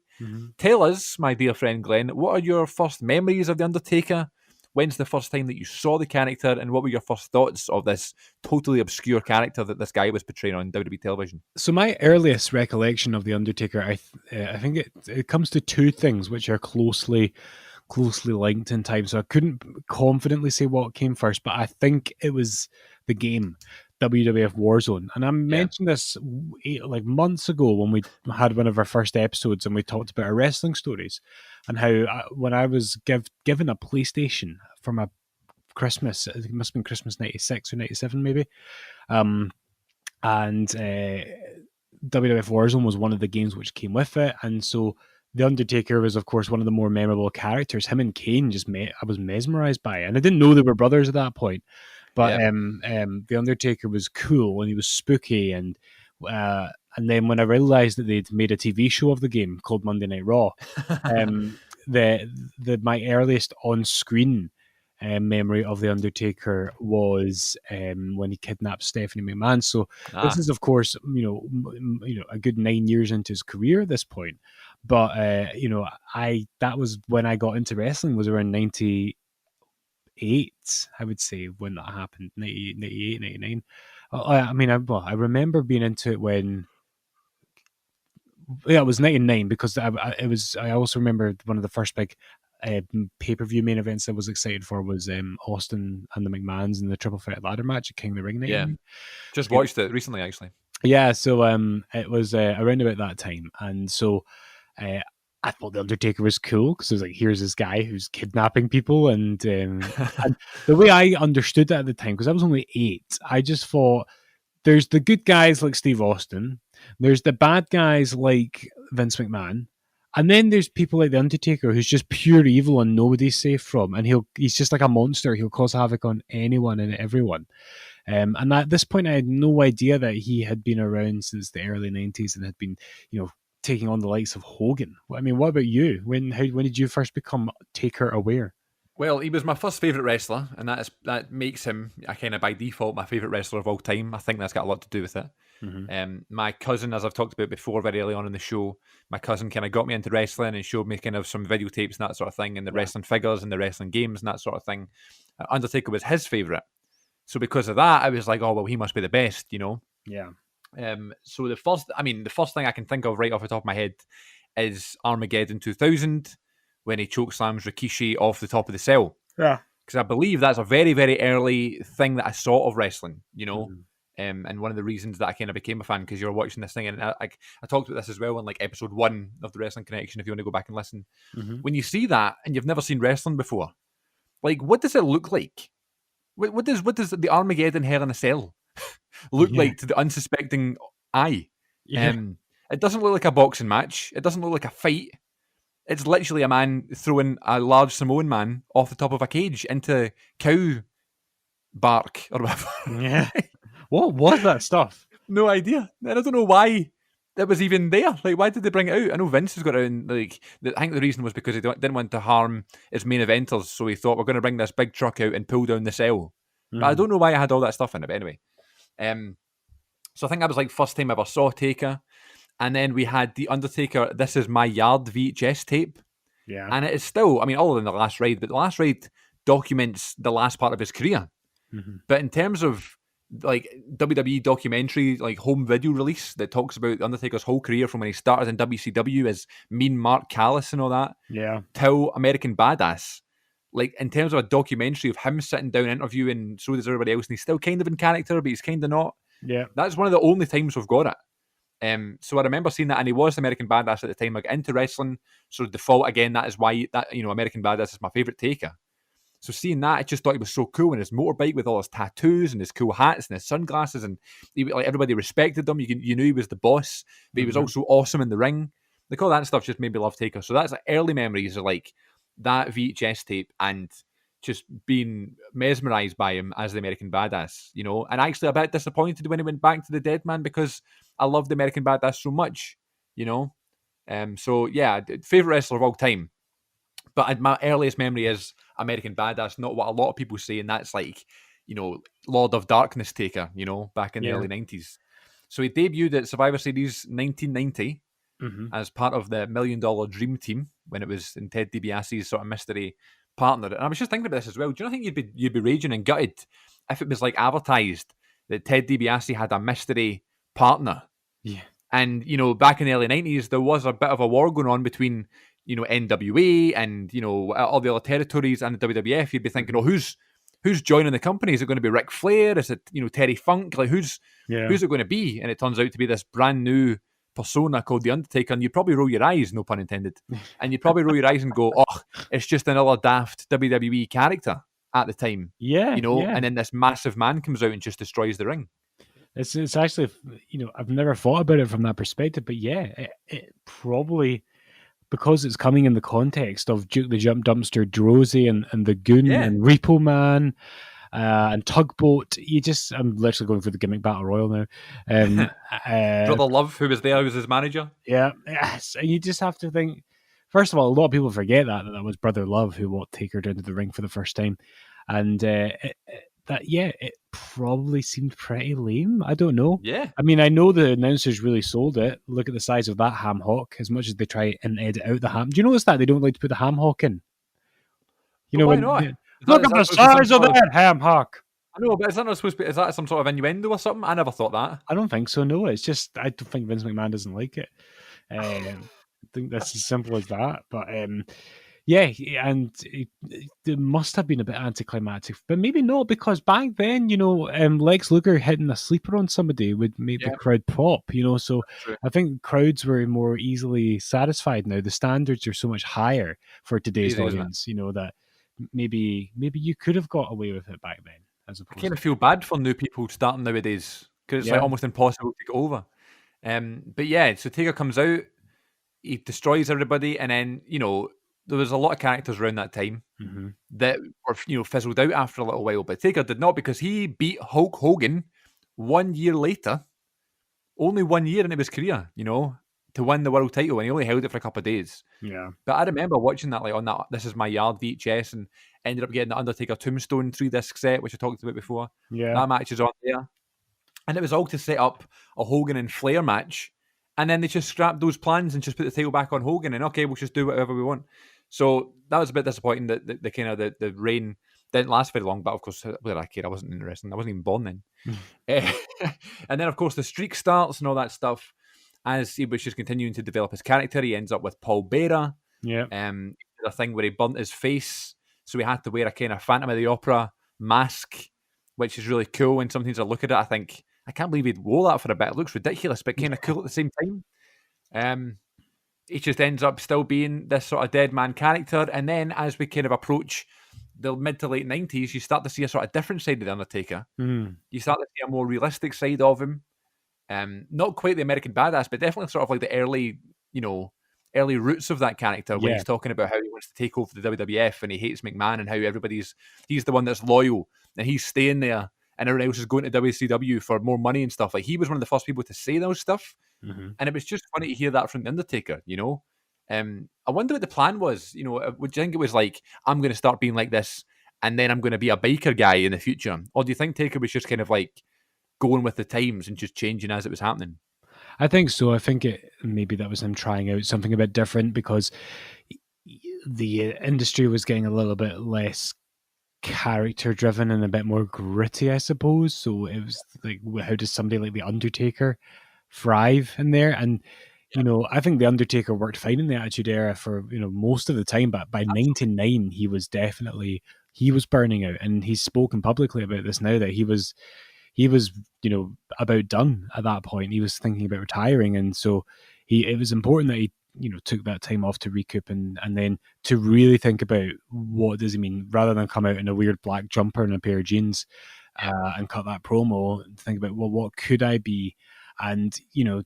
Tell us, my dear friend Glenn, what are your first memories of the Undertaker? When's the first time that you saw the character, and what were your first thoughts of this totally obscure character that this guy was portraying on WWE television? So my earliest recollection of the Undertaker, I think it comes to two things which are closely linked in time. So I couldn't confidently say what came first, but I think it was the game WWF Warzone. And I mentioned this like months ago when we had one of our first episodes and we talked about our wrestling stories and how when I was given a PlayStation for my Christmas, I think it must have been Christmas 96 or 97 maybe, and WWF Warzone was one of the games which came with it. And so The Undertaker was, of course, one of the more memorable characters. Him and Kane I was mesmerized by it. And I didn't know they were brothers at that point. But The Undertaker was cool and he was spooky. And then when I realized that they'd made a TV show of the game called Monday Night Raw, my earliest on-screen memory of The Undertaker was when he kidnapped Stephanie McMahon. So this is, of course, a good 9 years into his career at this point. But that was when I got into wrestling, was around 98, I would say, when that happened, 98, 99. I remember being into it when. Yeah, it was 99 because I also remember one of the first big pay-per-view main events I was excited for was Austin and the McMahons in the Triple Threat Ladder match at King of the Ring. Yeah, just watched it recently, actually. Yeah, so it was around about that time, and so I thought the Undertaker was cool because it was like, here's this guy who's kidnapping people, and, and the way I understood that at the time, because I was only 8, I just thought there's the good guys like Steve Austin, there's the bad guys like Vince McMahon, and then there's people like the Undertaker who's just pure evil and nobody's safe from, and he's just like a monster. He'll cause havoc on anyone and everyone. And at this point, I had no idea that he had been around since the early 90s and had been, taking on the likes of Hogan. I mean, what about you? When did you first become Taker aware? Well, he was my first favourite wrestler, and that makes him kind of by default my favourite wrestler of all time. I think that's got a lot to do with it. My cousin, as I've talked about before very early on in the show, my cousin kind of got me into wrestling and showed me kind of some videotapes and that sort of thing, and the wrestling figures and the wrestling games and that sort of thing. Undertaker was his favourite. So because of that, I was like, oh, well, he must be the best, Yeah. So the first thing I can think of right off the top of my head is Armageddon 2000, when he chokeslams Rikishi off the top of the cell. Yeah. Because I believe that's a very, very early thing that I saw of wrestling, and one of the reasons that I kind of became a fan, because you were watching this thing, and I talked about this as well in like episode 1 of the Wrestling Connection, if you want to go back and listen. When you see that and you've never seen wrestling before, like, what does it look like? What does the Armageddon Hell in a Cell look like to the unsuspecting eye? Yeah. It doesn't look like a boxing match. It doesn't look like a fight. It's literally a man throwing a large Samoan man off the top of a cage into cow bark or whatever. Yeah. What was that stuff? No idea. And I don't know why it was even there. Like, why did they bring it out? I know Vince has got it in, I think the reason was because he didn't want to harm his main eventers, so he thought, we're going to bring this big truck out and pull down the cell. But I don't know why it had all that stuff in it, but anyway. So I think that was like first time I ever saw Taker. And then we had the Undertaker This Is My Yard VHS tape. Yeah. And it is still, other than The Last Ride, but The Last Ride documents the last part of his career. But in terms of like WWE documentary, like home video release that talks about Undertaker's whole career from when he started in WCW as Mean Mark Callis and all that, till American Badass. Like, in terms of a documentary of him sitting down interviewing, so does everybody else, and he's still kind of in character, but he's kind of not. Yeah. That's one of the only times we've got it. So I remember seeing that, and he was American Badass at the time. I got into wrestling, so default again, that is why American Badass is my favourite Taker. So seeing that, I just thought he was so cool, and his motorbike with all his tattoos and his cool hats and his sunglasses, and everybody respected him. You knew he was the boss, but he was also awesome in the ring. like all that stuff just made me love Taker. So that's like early memories of like that VHS tape and just being mesmerized by him as the American Badass, you know, and actually a bit disappointed when he went back to the Dead Man because I loved the American Badass so much, you know. So yeah, favorite wrestler of all time. But my earliest memory is American Badass, not what a lot of people say, and that's like, you know, Lord of Darkness Taker, you know, back in the early 90s. So he debuted at Survivor Series 1990 as part of the $1 Million Dream Team when it was in Ted DiBiase's sort of mystery partner. And I was just thinking about this as well. Do you not think you'd be raging and gutted if it was like advertised that Ted DiBiase had a mystery partner? Yeah. And, you know, back in the early 90s, there was a bit of a war going on between, you know, NWA and, you know, all the other territories and the WWF. You'd be thinking, oh, who's joining the company? Is it going to be Ric Flair? Is it, you know, Terry Funk? Like, who's it going to be? And it turns out to be this brand new persona called The Undertaker. And you'd probably roll your eyes, no pun intended. And you'd probably roll your eyes and go, oh, it's just another daft WWE character at the time. Yeah. You know, yeah. and then this massive man comes out and just destroys the ring. It's actually, you know, I've never thought about it from that perspective, but yeah, it probably, because it's coming in the context of Duke the Jump Dumpster, Drozy and the Goon and Repo Man and Tugboat. I'm literally going for the gimmick battle royal now. Brother Love, who was there, who was his manager. Yeah, yes, and you just have to think. First of all, a lot of people forget that was Brother Love who walked Taker down to the ring for the first time, and it probably seemed pretty lame. I don't know. Yeah. I mean, I know the announcers really sold it. Look at the size of that ham hock. As much as they try and edit out the ham, do you notice that they don't like to put the ham hock in? You know, why not? Look at the size of that ham hock. I know, but is that not supposed to be? Is that some sort of innuendo or something? I never thought that. I don't think so. No, it's just I don't think Vince McMahon doesn't like it. I think that's as simple as that. But yeah, and it must have been a bit anticlimactic, but maybe not, because back then, you know, Lex Luger hitting a sleeper on somebody would make the crowd pop, you know. So I think crowds were more easily satisfied now. The standards are so much higher for today's audience, you know, that maybe you could have got away with it back then. As opposed I kind of feel bad for new people starting nowadays because it's like almost impossible to get over. But yeah, so Taker comes out, he destroys everybody, and then, you know, there was a lot of characters around that time that were, you know, fizzled out after a little while. But Taker did not, because he beat Hulk Hogan 1 year later, only 1 year into his career, you know, to win the world title, and he only held it for a couple of days. Yeah. But I remember watching that like on that This Is My Yard VHS, and ended up getting the Undertaker Tombstone 3-disc set, which I talked about before. Yeah. That match is on there. And it was all to set up a Hogan and Flair match. And then they just scrapped those plans and just put the title back on Hogan, and okay, we'll just do whatever we want. So that was a bit disappointing that the kind of the reign didn't last very long. But of course, where I care, I wasn't interested. I wasn't even born then. And then of course the streak starts and all that stuff. As he was just continuing to develop his character, he ends up with Paul Bearer. Yeah. The thing where he burnt his face, so he had to wear a kind of Phantom of the Opera mask, which is really cool. And sometimes I look at it, I think, I can't believe he'd wore that for a bit. It looks ridiculous, but kind of cool at the same time. He just ends up still being this sort of dead man character. And then as we kind of approach the mid to late 90s, you start to see a sort of different side of the Undertaker. You start to see a more realistic side of him. Not quite the American Badass, but definitely sort of like the early roots of that character, when he's talking about how he wants to take over the WWF and he hates McMahon, and how he's the one that's loyal and he's staying there and everyone else is going to WCW for more money and stuff. Like, he was one of the first people to say those stuff. And it was just funny to hear that from the Undertaker, you know. I wonder what the plan was, you know. Would you think it was like, I'm going to start being like this and then I'm going to be a biker guy in the future? Or do you think Taker was just kind of like going with the times and just changing as it was happening? I think so. I think maybe that was him trying out something a bit different, because the industry was getting a little bit less character driven and a bit more gritty, I suppose. So it was like, how does somebody like the Undertaker thrive in there? And you know, I think the Undertaker worked fine in the Attitude Era for, you know, most of the time, but by 99 he was burning out, and he's spoken publicly about this now, that he was, you know, about done at that point. He was thinking about retiring, and so it was important that he, you know, took that time off to recoup and then to really think about what does he mean, rather than come out in a weird black jumper and a pair of jeans and cut that promo, and think about, well, what could I be And,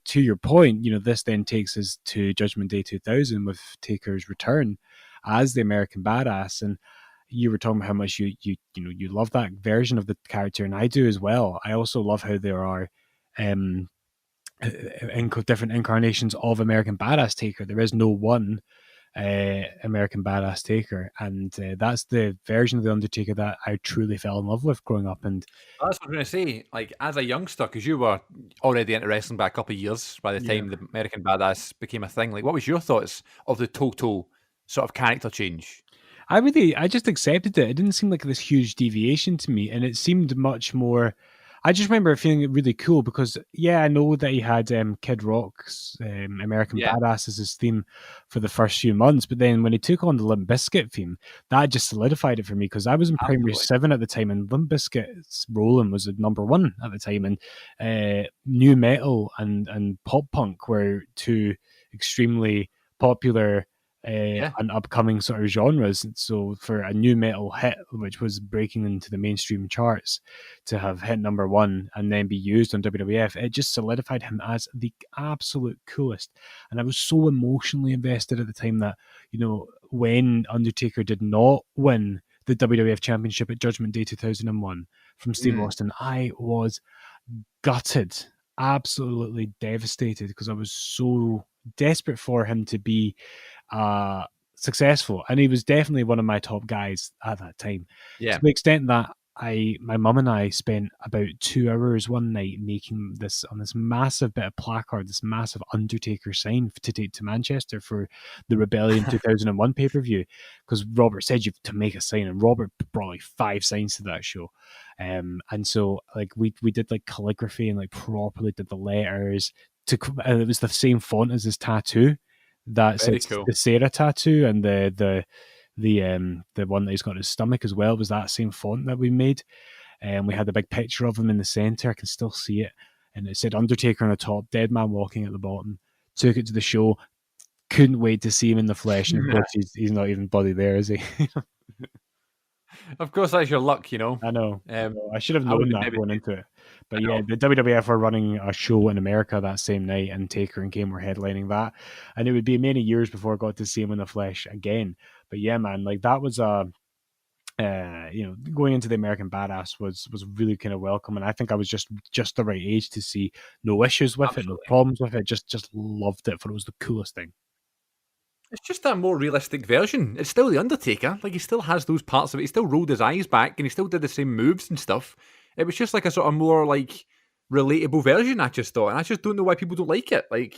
to your point, this then takes us to Judgment Day 2000 with Taker's return as the American Badass. And you were talking about how much you love that version of the character, and I do as well. I also love how there are different incarnations of American Badass Taker. There is no one American Badass Taker, and that's the version of the Undertaker that I truly fell in love with growing up. And that's what I'm going to say. Like, as a youngster, because you were already into wrestling by a couple of years by the time the American Badass became a thing. Like, what was your thoughts of the total sort of character change? I just accepted it. It didn't seem like this huge deviation to me, and it seemed much more. I just remember feeling really cool because, I know that he had Kid Rock's American Badass as his theme for the first few months, but then when he took on the Limp Bizkit theme, that just solidified it for me because I was in primary 7 at the time, and Limp Bizkit's Rollin' was at number 1 at the time, and new metal and pop punk were two extremely popular and upcoming sort of genres. So for a new metal hit, which was breaking into the mainstream charts, to have hit number 1 and then be used on WWF, it just solidified him as the absolute coolest. And I was so emotionally invested at the time that, when Undertaker did not win the WWF Championship at Judgment Day 2001 from Steve Austin, I was gutted, absolutely devastated, because I was so desperate for him to be successful, and he was definitely one of my top guys at that time. To the extent that my mum and I spent about 2 hours one night making this massive bit of placard, this massive Undertaker sign to take to Manchester for the Rebellion 2001 pay-per-view, because Robert said you have to make a sign, and Robert brought like 5 signs to that show. And so like we did like calligraphy and like properly did the letters and it was the same font as his tattoo. That's cool. The Sarah tattoo, and the one that he's got on his stomach as well was that same font that we made. And we had a big picture of him in the center. I can still see it. And it said Undertaker on the top, Dead Man Walking at the bottom. Took it to the show. Couldn't wait to see him in the flesh. And of course, he's not even bloody there, is he? Of course, that's your luck, I know. I should have known that going into it. But the WWF were running a show in America that same night, and Taker and Kane were headlining that. And it would be many years before I got to see him in the flesh again. But yeah, man, like that was going into the American Badass was really kind of welcome, and I think I was just the right age to see no issues with it, no problems with it. Just loved it, for it was the coolest thing. It's just a more realistic version. It's still the Undertaker. Like, he still has those parts of it. He still rolled his eyes back, and he still did the same moves and stuff. It was just like a sort of more like relatable version, I just thought, and I just don't know why people don't like it. Like,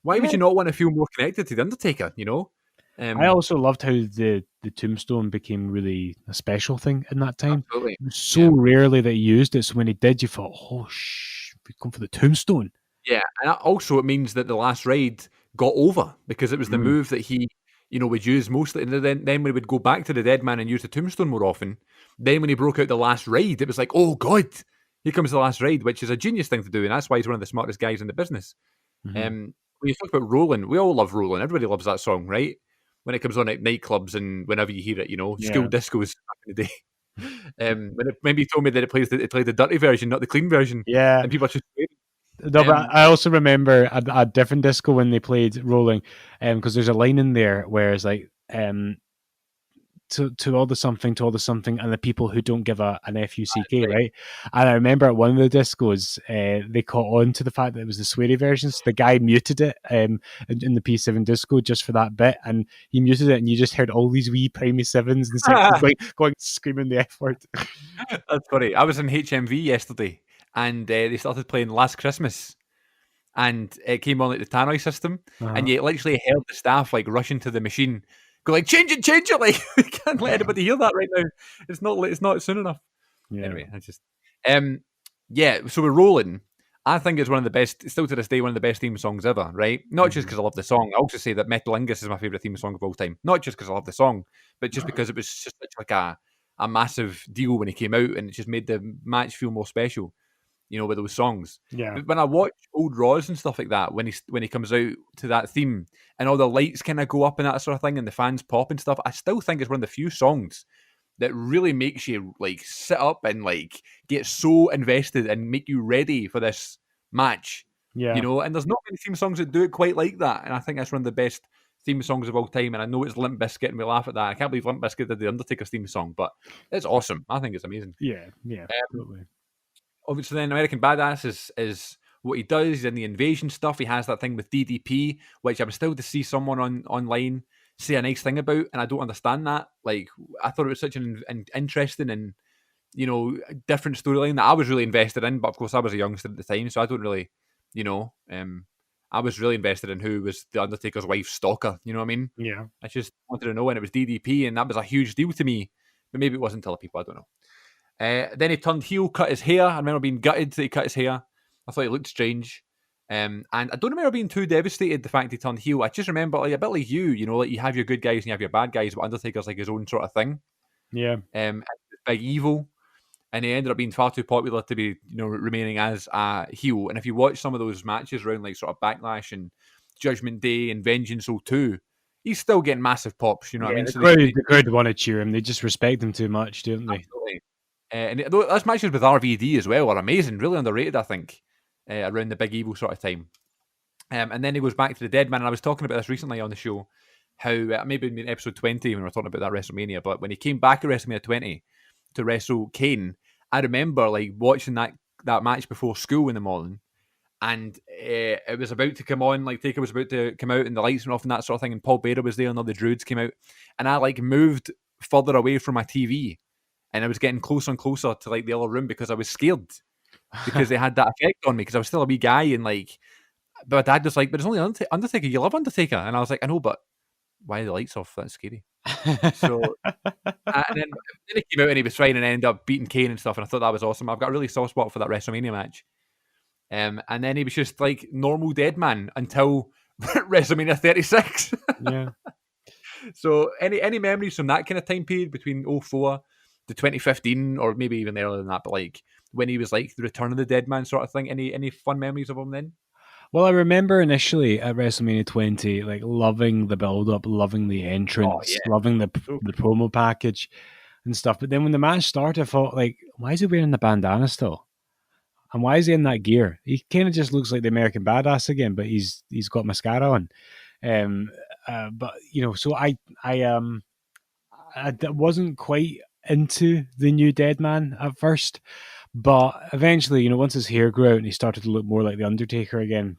why would you not want to feel more connected to the Undertaker? I also loved how the tombstone became really a special thing in that time. Absolutely. It was so rarely that he used it, so when he did, you thought, oh, we've come for the tombstone. Yeah, and also it means that the last ride got over, because it was the move that he, would use mostly. And then when he would go back to the Dead Man and use the tombstone more often, then when he broke out the last ride, it was like, oh, God, here comes the last ride, which is a genius thing to do, and that's why he's one of the smartest guys in the business. When you talk about Rollin', we all love Rollin'. Everybody loves that song, right? When it comes on at nightclubs and whenever you hear it, school discos back in the day. Maybe you told me that it played the dirty version, not the clean version. Yeah. And people are just no, but I also remember a different disco when they played Rolling, because there's a line in there where it's like, to all the something, and the people who don't give an F-U-C-K, right? And I remember at one of the discos, they caught on to the fact that it was the sweary version, so the guy muted it in the P7 disco just for that bit, and he muted it, and you just heard all these wee primey sevens and sixes going screaming the F word. That's funny. I was in HMV yesterday, and they started playing Last Christmas, and it came on like the tannoy system, and you literally heard the staff like rushing to the machine, go like, change it, like we can't let anybody hear that right now. It's not soon enough. Yeah. Anyway, I just so we're rolling. I think it's one of the best, still to this day, one of the best theme songs ever, right? Not just because I love the song. I also say that Metalingus is my favourite theme song of all time. Not just because I love the song, but just because it was just such like a massive deal when he came out, and it just made the match feel more special, with those songs. Yeah. But when I watch old Raws and stuff like that, when he comes out to that theme and all the lights kind of go up and that sort of thing, and the fans pop and stuff, I still think it's one of the few songs that really makes you like sit up and like get so invested and make you ready for this match Yeah. You know, and there's not many theme songs that do it quite like that. And I think that's one of the best theme songs of all time. And I know it's Limp Bizkit, and we laugh at that. I can't believe Limp Bizkit did the Undertaker's theme song, but it's awesome. I think it's amazing. Yeah, totally. Obviously, then American Badass is what he does. He's in the invasion stuff. He has that thing with DDP, which I'm still to see someone online say a nice thing about, and I don't understand that. Like, I thought it was such an interesting and, you know, different storyline that I was really invested in. But of course, I was a youngster at the time, so I don't really, you know, I was really invested in who was the Undertaker's wife's stalker. You know what I mean? Yeah. I just wanted to know, and it was DDP, and that was a huge deal to me. But maybe it wasn't to other people. I don't know. Then he turned heel, cut his hair. I remember being gutted that he cut his hair. I thought he looked strange. And I don't remember being too devastated the fact he turned heel. I just remember, like, a bit like you know, like you have your good guys and you have your bad guys, but Undertaker's like his own sort of thing. Yeah. Big evil. And he ended up being far too popular to be, you know, remaining as a heel. And if you watch some of those matches around like sort of Backlash and Judgment Day and Vengeance 02, he's still getting massive pops, you know what I mean? The crowd want to cheer him. They just respect him too much, don't they? Absolutely. And those matches with RVD as well are amazing, really underrated, I think, around the Big Evil sort of time. And then he goes back to the Dead Man, and I was talking about this recently on the show, how maybe in episode 20 when we were talking about that WrestleMania, but when he came back at WrestleMania 20 to wrestle Kane, I remember like watching that match before school in the morning, and it was about to come on, like Taker was about to come out and the lights went off and that sort of thing, and Paul Bearer was there and all the Druids came out, and I like moved further away from my TV, and I was getting closer and closer to like the other room because I was scared because they had that effect on me because I was still a wee guy, and like, but my dad was like, but it's only Undertaker, you love Undertaker, and I was like, I know, but why are the lights off? That's scary. So and then he came out and he was fine and ended up beating Kane and stuff, and I thought that was awesome. I've got a really soft spot for that WrestleMania match. And then he was just like normal dead man until WrestleMania 36. Yeah. So any memories from that kind of time period between 04 to 2015, or maybe even earlier than that, but like when he was like the Return of the Dead Man sort of thing? Any fun memories of him then? Well, I remember initially at WrestleMania 20, like loving the build-up, loving the entrance, loving the promo package and stuff. But then when the match started, I thought, like, why is he wearing the bandana still? And why is he in that gear? He kind of just looks like the American Badass again, but he's got mascara on. But you know, so I wasn't quite into the new Dead Man at first, but eventually, you know, once his hair grew out and he started to look more like the Undertaker again,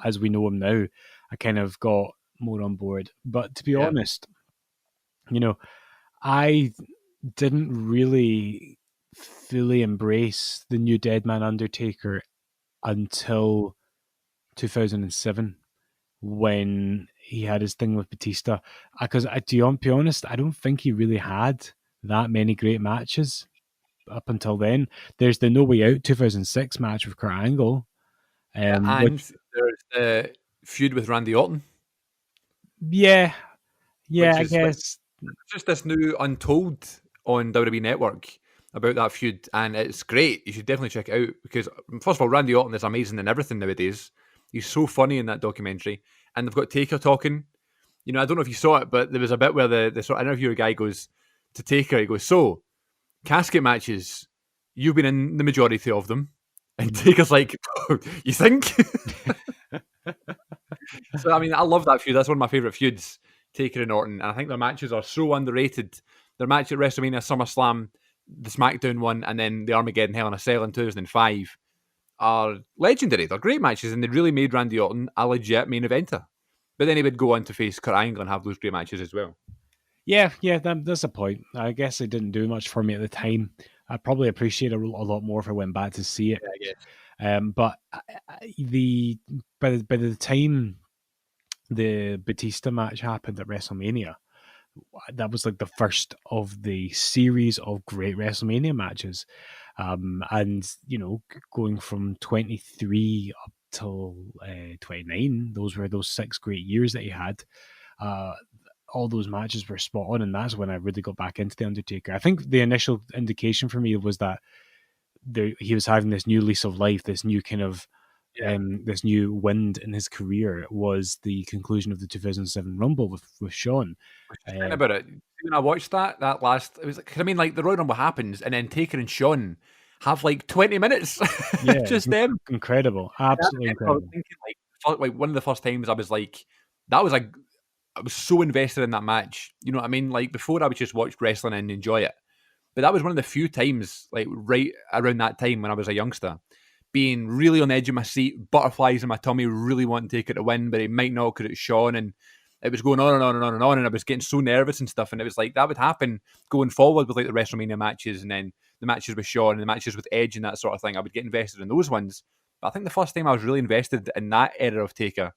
as we know him now, I kind of got more on board. But to be honest, you know, I didn't really fully embrace the new Dead Man Undertaker until 2007 when he had his thing with Batista. Because to be honest, I don't think he really had that many great matches up until then. There's the No Way Out 2006 match with Kurt Angle. And there's the feud with Randy Orton. Yeah, I guess. Like, just this new Untold on WWE Network about that feud, and it's great. You should definitely check it out because, first of all, Randy Orton is amazing in everything nowadays. He's so funny in that documentary, and they've got Taker talking. You know, I don't know if you saw it, but there was a bit where the sort of interviewer guy goes to Taker. He goes, "So, casket matches, you've been in the majority of them," and Taker's like, "You think?" So, I mean, I love that feud. That's one of my favourite feuds, Taker and Orton. And I think their matches are so underrated. Their match at WrestleMania, SummerSlam, the SmackDown one, and then the Armageddon Hell in a Cell in 2005 are legendary. They're great matches, and they really made Randy Orton a legit main eventer. But then he would go on to face Kurt Angle and have those great matches as well. Yeah, that's a point. I guess it didn't do much for me at the time. I probably appreciate it a lot more if I went back to see it. Yeah, I guess. But by the time the Batista match happened at WrestleMania, that was like the first of the series of great WrestleMania matches. And you know, going from 23 up till 29, those were those 6 great years that he had. All those matches were spot on, and that's when I really got back into the Undertaker. I think the initial indication for me was that he was having this new lease of life, this new kind of this new wind in his career was the conclusion of the 2007 Rumble with Shawn. Think about it. When I watched that last, it was like, I mean, like the Royal Rumble happens, and then Taker and Shawn have like 20 minutes. Yeah, Just them. incredible, absolutely I was incredible. thinking, like one of the first times I was like, that was like, I was so invested in that match. You know what I mean? Like before, I would just watch wrestling and enjoy it. But that was one of the few times, like right around that time when I was a youngster, being really on the edge of my seat, butterflies in my tummy, really wanting Taker to win, but he might not because it's Sean, and it was going on and on and on and on, and I was getting so nervous and stuff, and it was like that would happen going forward with like the WrestleMania matches, and then the matches with Sean and the matches with Edge and that sort of thing. I would get invested in those ones, but I think the first time I was really invested in that era of Taker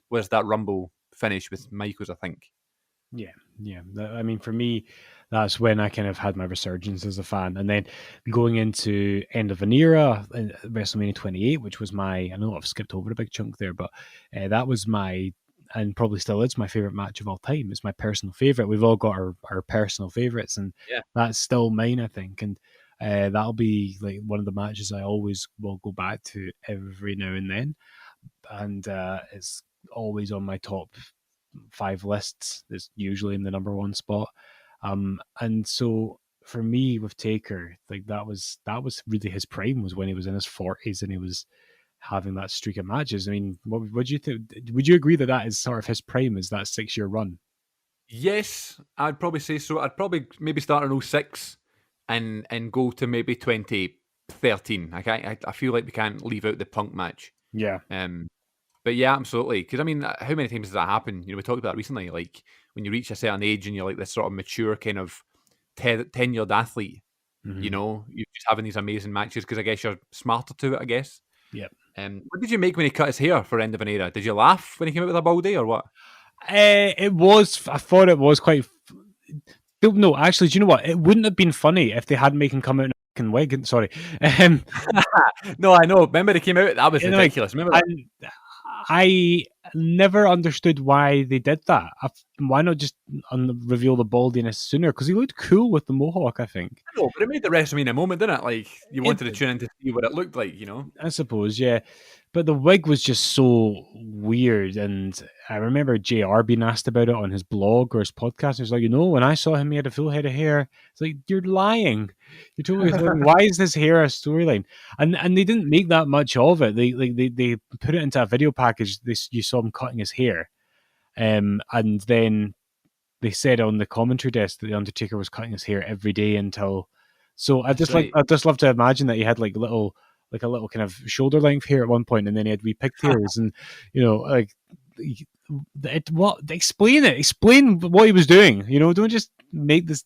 was that Rumble finish with Michaels, I think. Yeah. I mean, for me, that's when I kind of had my resurgence as a fan. And then going into end of an era, WrestleMania 28, which was I know I've skipped over a big chunk there, but that was and probably still is my favorite match of all time. It's my personal favorite. We've all got our personal favorites, and that's still mine, I think. And that'll be like one of the matches I always will go back to every now and then. And it's always on my top 5 lists. Is usually in the number 1 spot. And so for me with Taker, like that was really his prime, was when he was in his 40s and he was having that streak of matches. I mean, what would you think? Would you agree that is sort of his prime? Is that 6-year run? Yes, I'd probably say so. I'd probably maybe start in 06 and go to maybe 2013. I feel like we can't leave out the Punk match. Yeah. But yeah, absolutely. Because I mean, how many times does that happen? We talked about that recently. Like when you reach a certain age and you're like this sort of mature kind of tenured athlete, Mm-hmm. you're just having these amazing matches because I guess you're smarter to it. I guess. Yep. What did you make when he cut his hair for End of an Era? Did you laugh when he came out with a baldy or what? It was. I thought it was quite. No, actually, do you know what? It wouldn't have been funny if they hadn't made him come out in a fucking wig. Sorry. No, I know. Remember they came out? That was ridiculous. Remember that? I never understood why they did that. Why not just reveal the baldiness sooner? Because he looked cool with the mohawk, I think. I know, but it made the WrestleMania moment, didn't it? Like you wanted to tune in to see what it looked like, I suppose, yeah. But the wig was just so weird, and I remember JR being asked about it on his blog or his podcast. He was like, when I saw him, he had a full head of hair. It's like, you're lying. You're totally lying. Why is this hair a storyline? And they didn't make that much of it. They put it into a video package. You saw him cutting his hair, and then they said on the commentary desk that the Undertaker was cutting his hair every day until. So I just love to imagine that he had like a little kind of shoulder length hair at one point, and then he had wee pigtails, and explain what he was doing. Don't just make this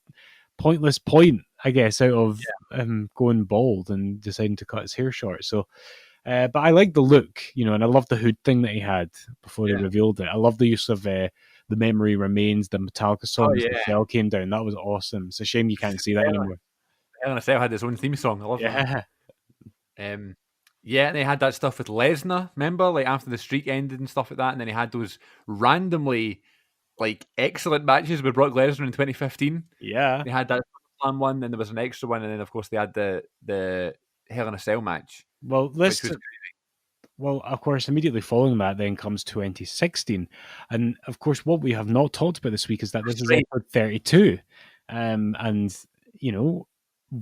pointless point, I guess, out of him going bald and deciding to cut his hair short. So, but I like the look, and I love the hood thing that he had before they revealed it. I love the use of the Memory Remains, the Metallica song. The bell came down. That was awesome. It's a shame you can't see that anymore. Hell in a Cell had his own theme song. I love that. And they had that stuff with Lesnar, remember? Like after the streak ended and stuff like that, and then he had those randomly like excellent matches with Brock Lesnar in 2015. Yeah. They had that Slam one, then there was an extra one, and then of course they had the Hell in a Cell match. Well, of course, immediately following that then comes 2016. And of course, what we have not talked about this week is that this is episode 32. And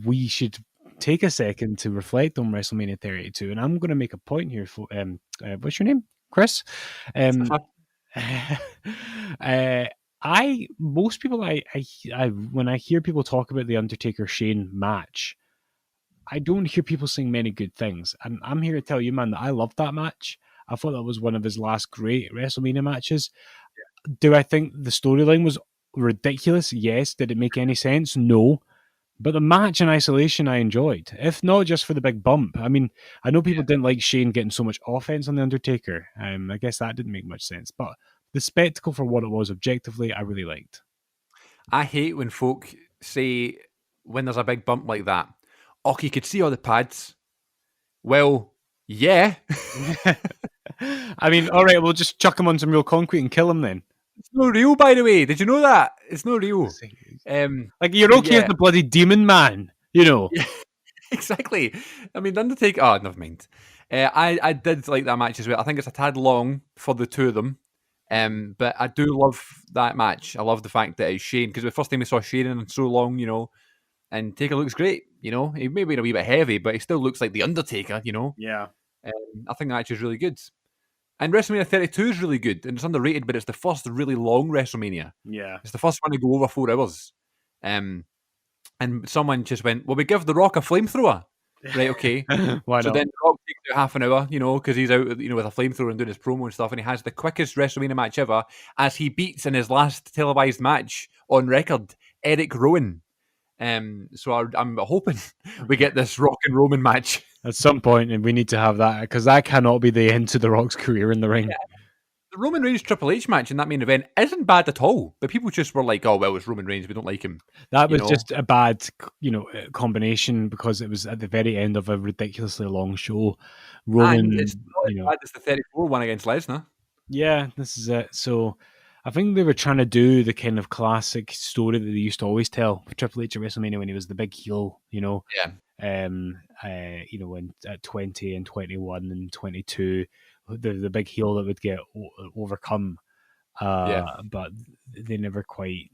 we should take a second to reflect on WrestleMania 32, and I'm going to make a point here. For what's your name, Chris? Most people, when I hear people talk about the Undertaker Shane match, I don't hear people saying many good things, and I'm here to tell you, man, that I loved that match. I thought that was one of his last great WrestleMania matches. Yeah. Do I think the storyline was ridiculous? Yes. Did it make any sense? No. But the match in isolation I enjoyed, if not just for the big bump. I mean, I know people didn't like Shane getting so much offense on The Undertaker. I guess that didn't make much sense. But the spectacle for what it was objectively, I really liked. I hate when folk say, when there's a big bump like that, you could see all the pads. Well, yeah. I mean, all right, we'll just chuck him on some real concrete and kill him then. It's not real, by the way. Did you know that? It's not real. Like, you're okay as the bloody demon man, Yeah, exactly. I mean, the Undertaker... Oh, never mind. I did like that match as well. I think it's a tad long for the two of them. But I do love that match. I love the fact that it's Shane, because the first time we saw Shane in so long, and Taker looks great. You know, he may be a wee bit heavy, but he still looks like the Undertaker. You know, Yeah. I think that match is really good. And WrestleMania 32 is really good, and it's underrated, but it's the first really long WrestleMania. Yeah. It's the first one to go over 4 hours. And someone just went, well, we give The Rock a flamethrower. Right, okay. Why So not? then The Rock takes out half an hour, you know, because he's out, you know, with a flamethrower and doing his promo and stuff, and he has the quickest WrestleMania match ever as he beats in his last televised match on record, Eric Rowan. So I'm hoping we get this Rock and Roman match. At some point, and we need to have that, because that cannot be the end to The Rock's career in the ring. Yeah. The Roman Reigns Triple H match in that main event isn't bad at all, but people just were like, "Oh well, it's Roman Reigns. We don't like him." That was just a bad, combination, because it was at the very end of a ridiculously long show. Roman, and it's not as bad as the 34 one against Lesnar. Yeah, this is it. So I think they were trying to do the kind of classic story that they used to always tell for Triple H at WrestleMania when he was the big heel, Yeah. When at 20 and 21 and 22, the big heel that would get overcome. But they never quite.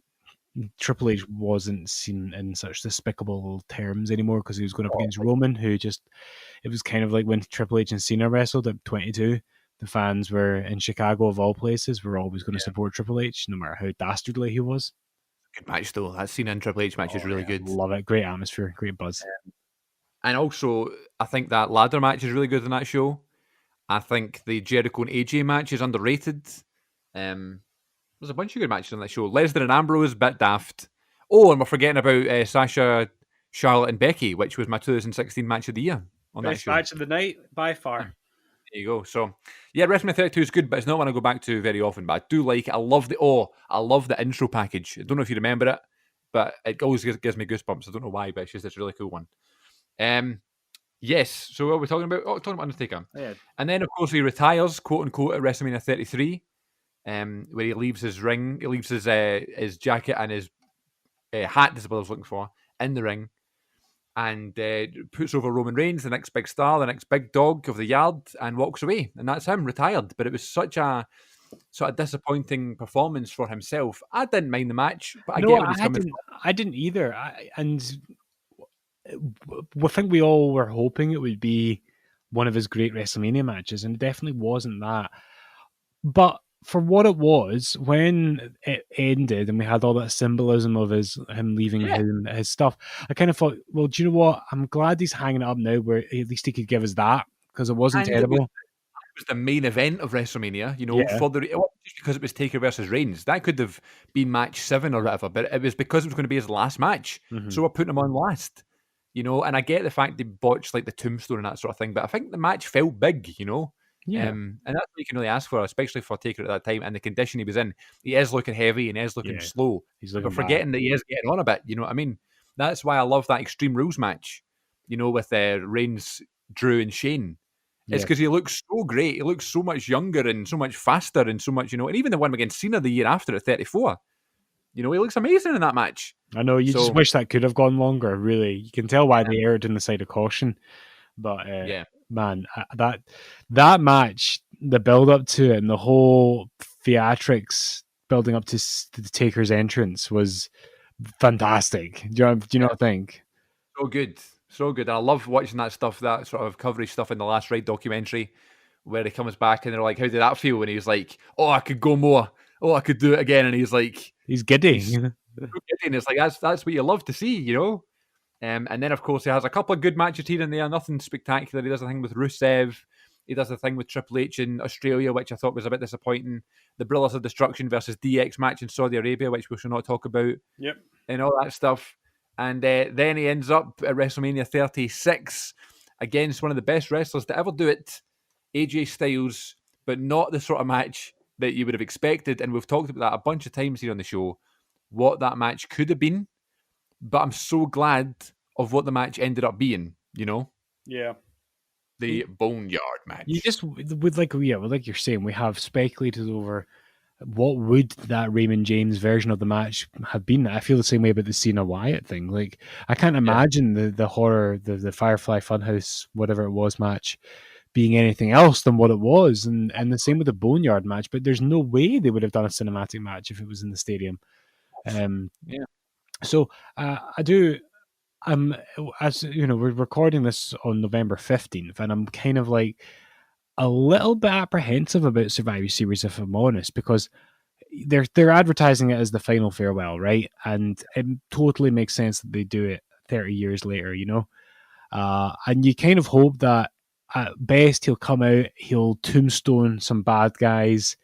Triple H wasn't seen in such despicable terms anymore, because he was going up against Roman, who just, it was kind of like when Triple H and Cena wrestled at 22. The fans were in Chicago, of all places, were always going to support Triple H, no matter how dastardly he was. Good match though. That Cena and Triple H match is really good. Love it. Great atmosphere, great buzz. And also, I think that ladder match is really good in that show. I think the Jericho and AJ match is underrated. There's a bunch of good matches on that show. Lesnar and Ambrose, bit daft. Oh, and we're forgetting about Sasha, Charlotte, and Becky, which was my 2016 match of the year on that Best show. match of the night, by far. There you go. So, yeah, WrestleMania 32 is good, but it's not one I go back to very often. But I do like it. I love the intro package. I don't know if you remember it, but it always gives me goosebumps. I don't know why, but it's just a really cool one. Yes. So what are we talking about? Oh, talking about Undertaker. Yeah. And then, of course, he retires, quote unquote, at WrestleMania 33, where he leaves his ring, he leaves his jacket and his hat, is what I was looking for, in the ring, and puts over Roman Reigns, the next big star, the next big dog of the yard, and walks away. And that's him, retired. But it was such a sort of disappointing performance for himself. I didn't mind the match, but I get what he's coming from. I didn't either. And I think we all were hoping it would be one of his great WrestleMania matches, and it definitely wasn't that. But for what it was, when it ended and we had all that symbolism of him leaving his stuff, I kind of thought, well, do you know what? I'm glad he's hanging it up now, where at least he could give us that, because it wasn't terrible. It was the main event of WrestleMania, just because it was Taker versus Reigns. That could have been match 7 or whatever, but it was because it was going to be his last match. Mm-hmm. So we're putting him on last, and I get the fact they botched like the tombstone and that sort of thing, but I think the match felt big, Yeah. And that's what you can really ask for, especially for Taker at that time and the condition he was in. He is looking heavy and he is looking slow. He's looking but forgetting that he is getting on a bit, you know what I mean? That's why I love that Extreme Rules match, with Reigns, Drew, and Shane. It's because he looks so great. He looks so much younger and so much faster and so much, and even the one against Cena the year after at 34. He looks amazing in that match. I know, you just wish that could have gone longer, really. You can tell why they erred on the side of caution. But man, that match, the build up to it and the whole theatrics building up to the Taker's entrance was fantastic. Do you know what I think? So good. I love watching that stuff, that sort of coverage stuff in the Last Ride documentary, where he comes back and they're like, "How did that feel?" And he's like, "Oh, I could go more. Oh, I could do it again." And he's like, he's giddy. He's so giddy. And it's like that's what you love to see, And then, of course, he has a couple of good matches here and there, nothing spectacular. He does a thing with Rusev. He does a thing with Triple H in Australia, which I thought was a bit disappointing. The Brothers of Destruction versus DX match in Saudi Arabia, which we shall not talk about. Yep. And all that stuff. And then he ends up at WrestleMania 36 against one of the best wrestlers to ever do it, AJ Styles, but not the sort of match that you would have expected. And we've talked about that a bunch of times here on the show, what that match could have been. But I'm so glad of what the match ended up being, Yeah. The Boneyard match. You just, like you're saying, we have speculated over what would that Raymond James version of the match have been. I feel the same way about the Cena Wyatt thing. Like, I can't imagine the horror, the Firefly Funhouse, whatever it was match, being anything else than what it was. And the same with the Boneyard match, but there's no way they would have done a cinematic match if it was in the stadium. So I do as you know, we're recording this on November 15th, and I'm kind of like a little bit apprehensive about Survivor Series, if I'm honest, because they're advertising it as the final farewell, right? And it totally makes sense that they do it 30 years later, and you kind of hope that at best he'll come out, he'll tombstone some bad guys,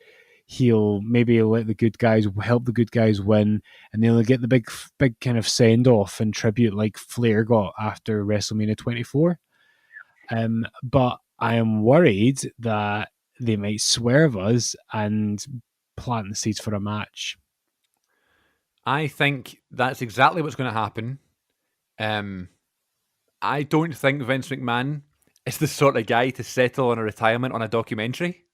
he'll maybe let the good guys help the good guys win, and then he'll get the big kind of send off and tribute like Flair got after WrestleMania 24. But I am worried that they might swerve us and plant the seeds for a match. I think that's exactly what's going to happen. I don't think Vince McMahon is the sort of guy to settle on a retirement on a documentary.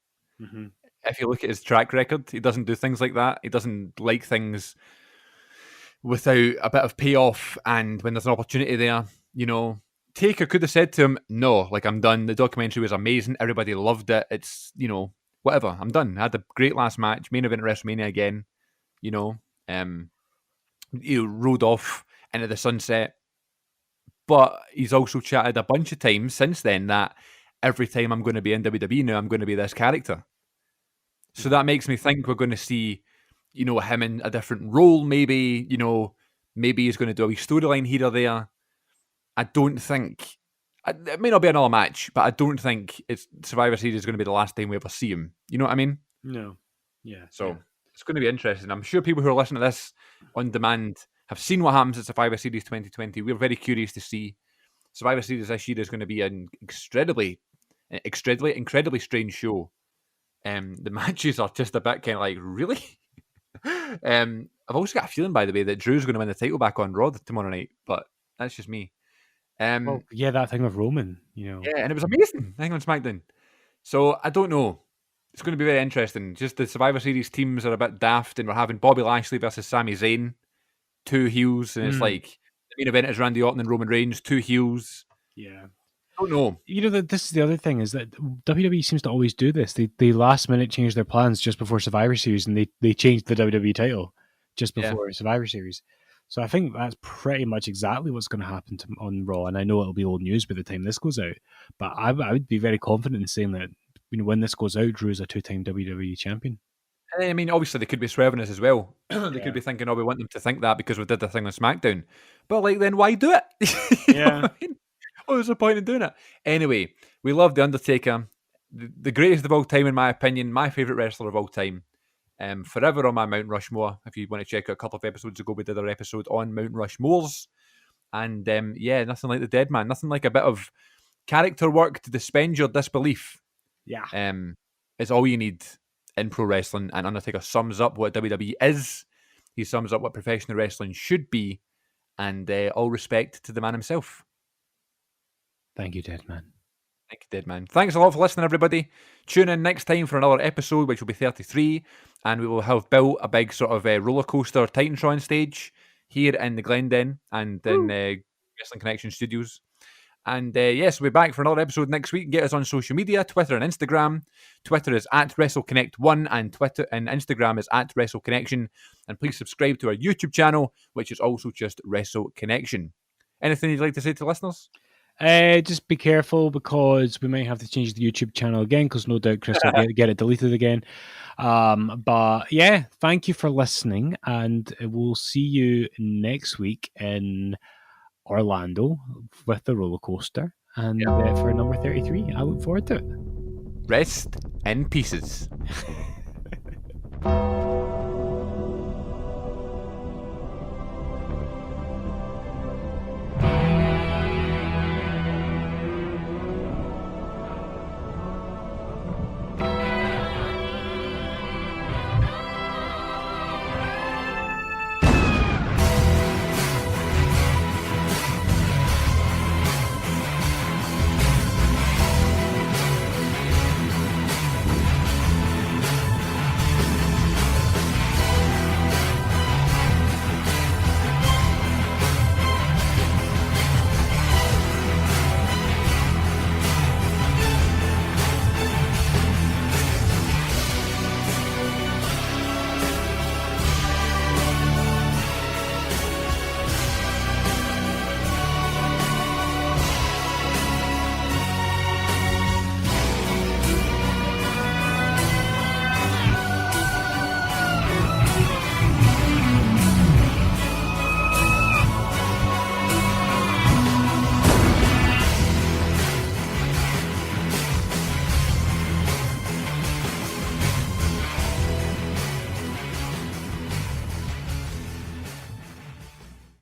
Mm-hmm. If you look at his track record, he doesn't do things like that. He doesn't like things without a bit of payoff, and when there's an opportunity there, Taker could have said to him, no, like, I'm done. The documentary was amazing. Everybody loved it. It's, whatever. I'm done. I had a great last match. Main event at WrestleMania again. He rode off into the sunset. But he's also chatted a bunch of times since then that every time I'm going to be in WWE now, I'm going to be this character. So that makes me think we're going to see, him in a different role, maybe. Maybe he's going to do a wee storyline here or there. I don't think... It may not be another match, but I don't think it's Survivor Series is going to be the last time we ever see him. You know what I mean? No. Yeah. So it's going to be interesting. I'm sure people who are listening to this on demand have seen what happens at Survivor Series 2020. We're very curious to see. Survivor Series this year is going to be an incredibly strange show. The matches are just a bit kind of like, really? I've also got a feeling, by the way, that Drew's going to win the title back on Raw tomorrow night, but that's just me. That thing with Roman, Yeah, and it was amazing. I think on SmackDown. So I don't know. It's going to be very interesting. Just the Survivor Series teams are a bit daft, and we're having Bobby Lashley versus Sami Zayn, 2 heels, and it's like the main event is Randy Orton and Roman Reigns, 2 heels. Yeah. I don't know. This is the other thing, is that WWE seems to always do this. They last minute change their plans just before Survivor Series, and they changed the WWE title just before Survivor Series. So I think that's pretty much exactly what's going to happen on Raw, and I know it'll be old news by the time this goes out. But I would be very confident in saying that when this goes out, Drew's a 2-time WWE champion. I mean, obviously they could be swerving us as well. They could be thinking, "Oh, we want them to think that because we did the thing on SmackDown." But then why do it? You know what I mean? What was the point in doing it? Anyway, we love the Undertaker, the greatest of all time in my opinion, my favorite wrestler of all time. Forever on my Mount Rushmore. If you want to check out a couple of episodes ago, we did our episode on Mount Rushmores. And nothing like the dead man. Nothing like a bit of character work to suspend your disbelief. Yeah. Is all you need in pro wrestling. And Undertaker sums up what WWE is. He sums up what professional wrestling should be. And all respect to the man himself. Thank you, Dead Man. Thank you, Dead Man. Thanks a lot for listening, everybody. Tune in next time for another episode, which will be 33, and we will have built a big sort of roller coaster Titantron stage here in the Glendon and in Wrestling Connection Studios. And yes, we'll be back for another episode next week. Get us on social media, Twitter and Instagram. Twitter is at WrestleConnect1 and Twitter and Instagram is at WrestleConnection. And please subscribe to our YouTube channel, which is also just Wrestle Connection. Anything you'd like to say to listeners? Just be careful, because we might have to change the YouTube channel again, because no doubt Chris will get it deleted again. But yeah, thank you for listening, and we'll see you next week in Orlando with the roller coaster, and for number 33. I look forward to it. Rest in pieces.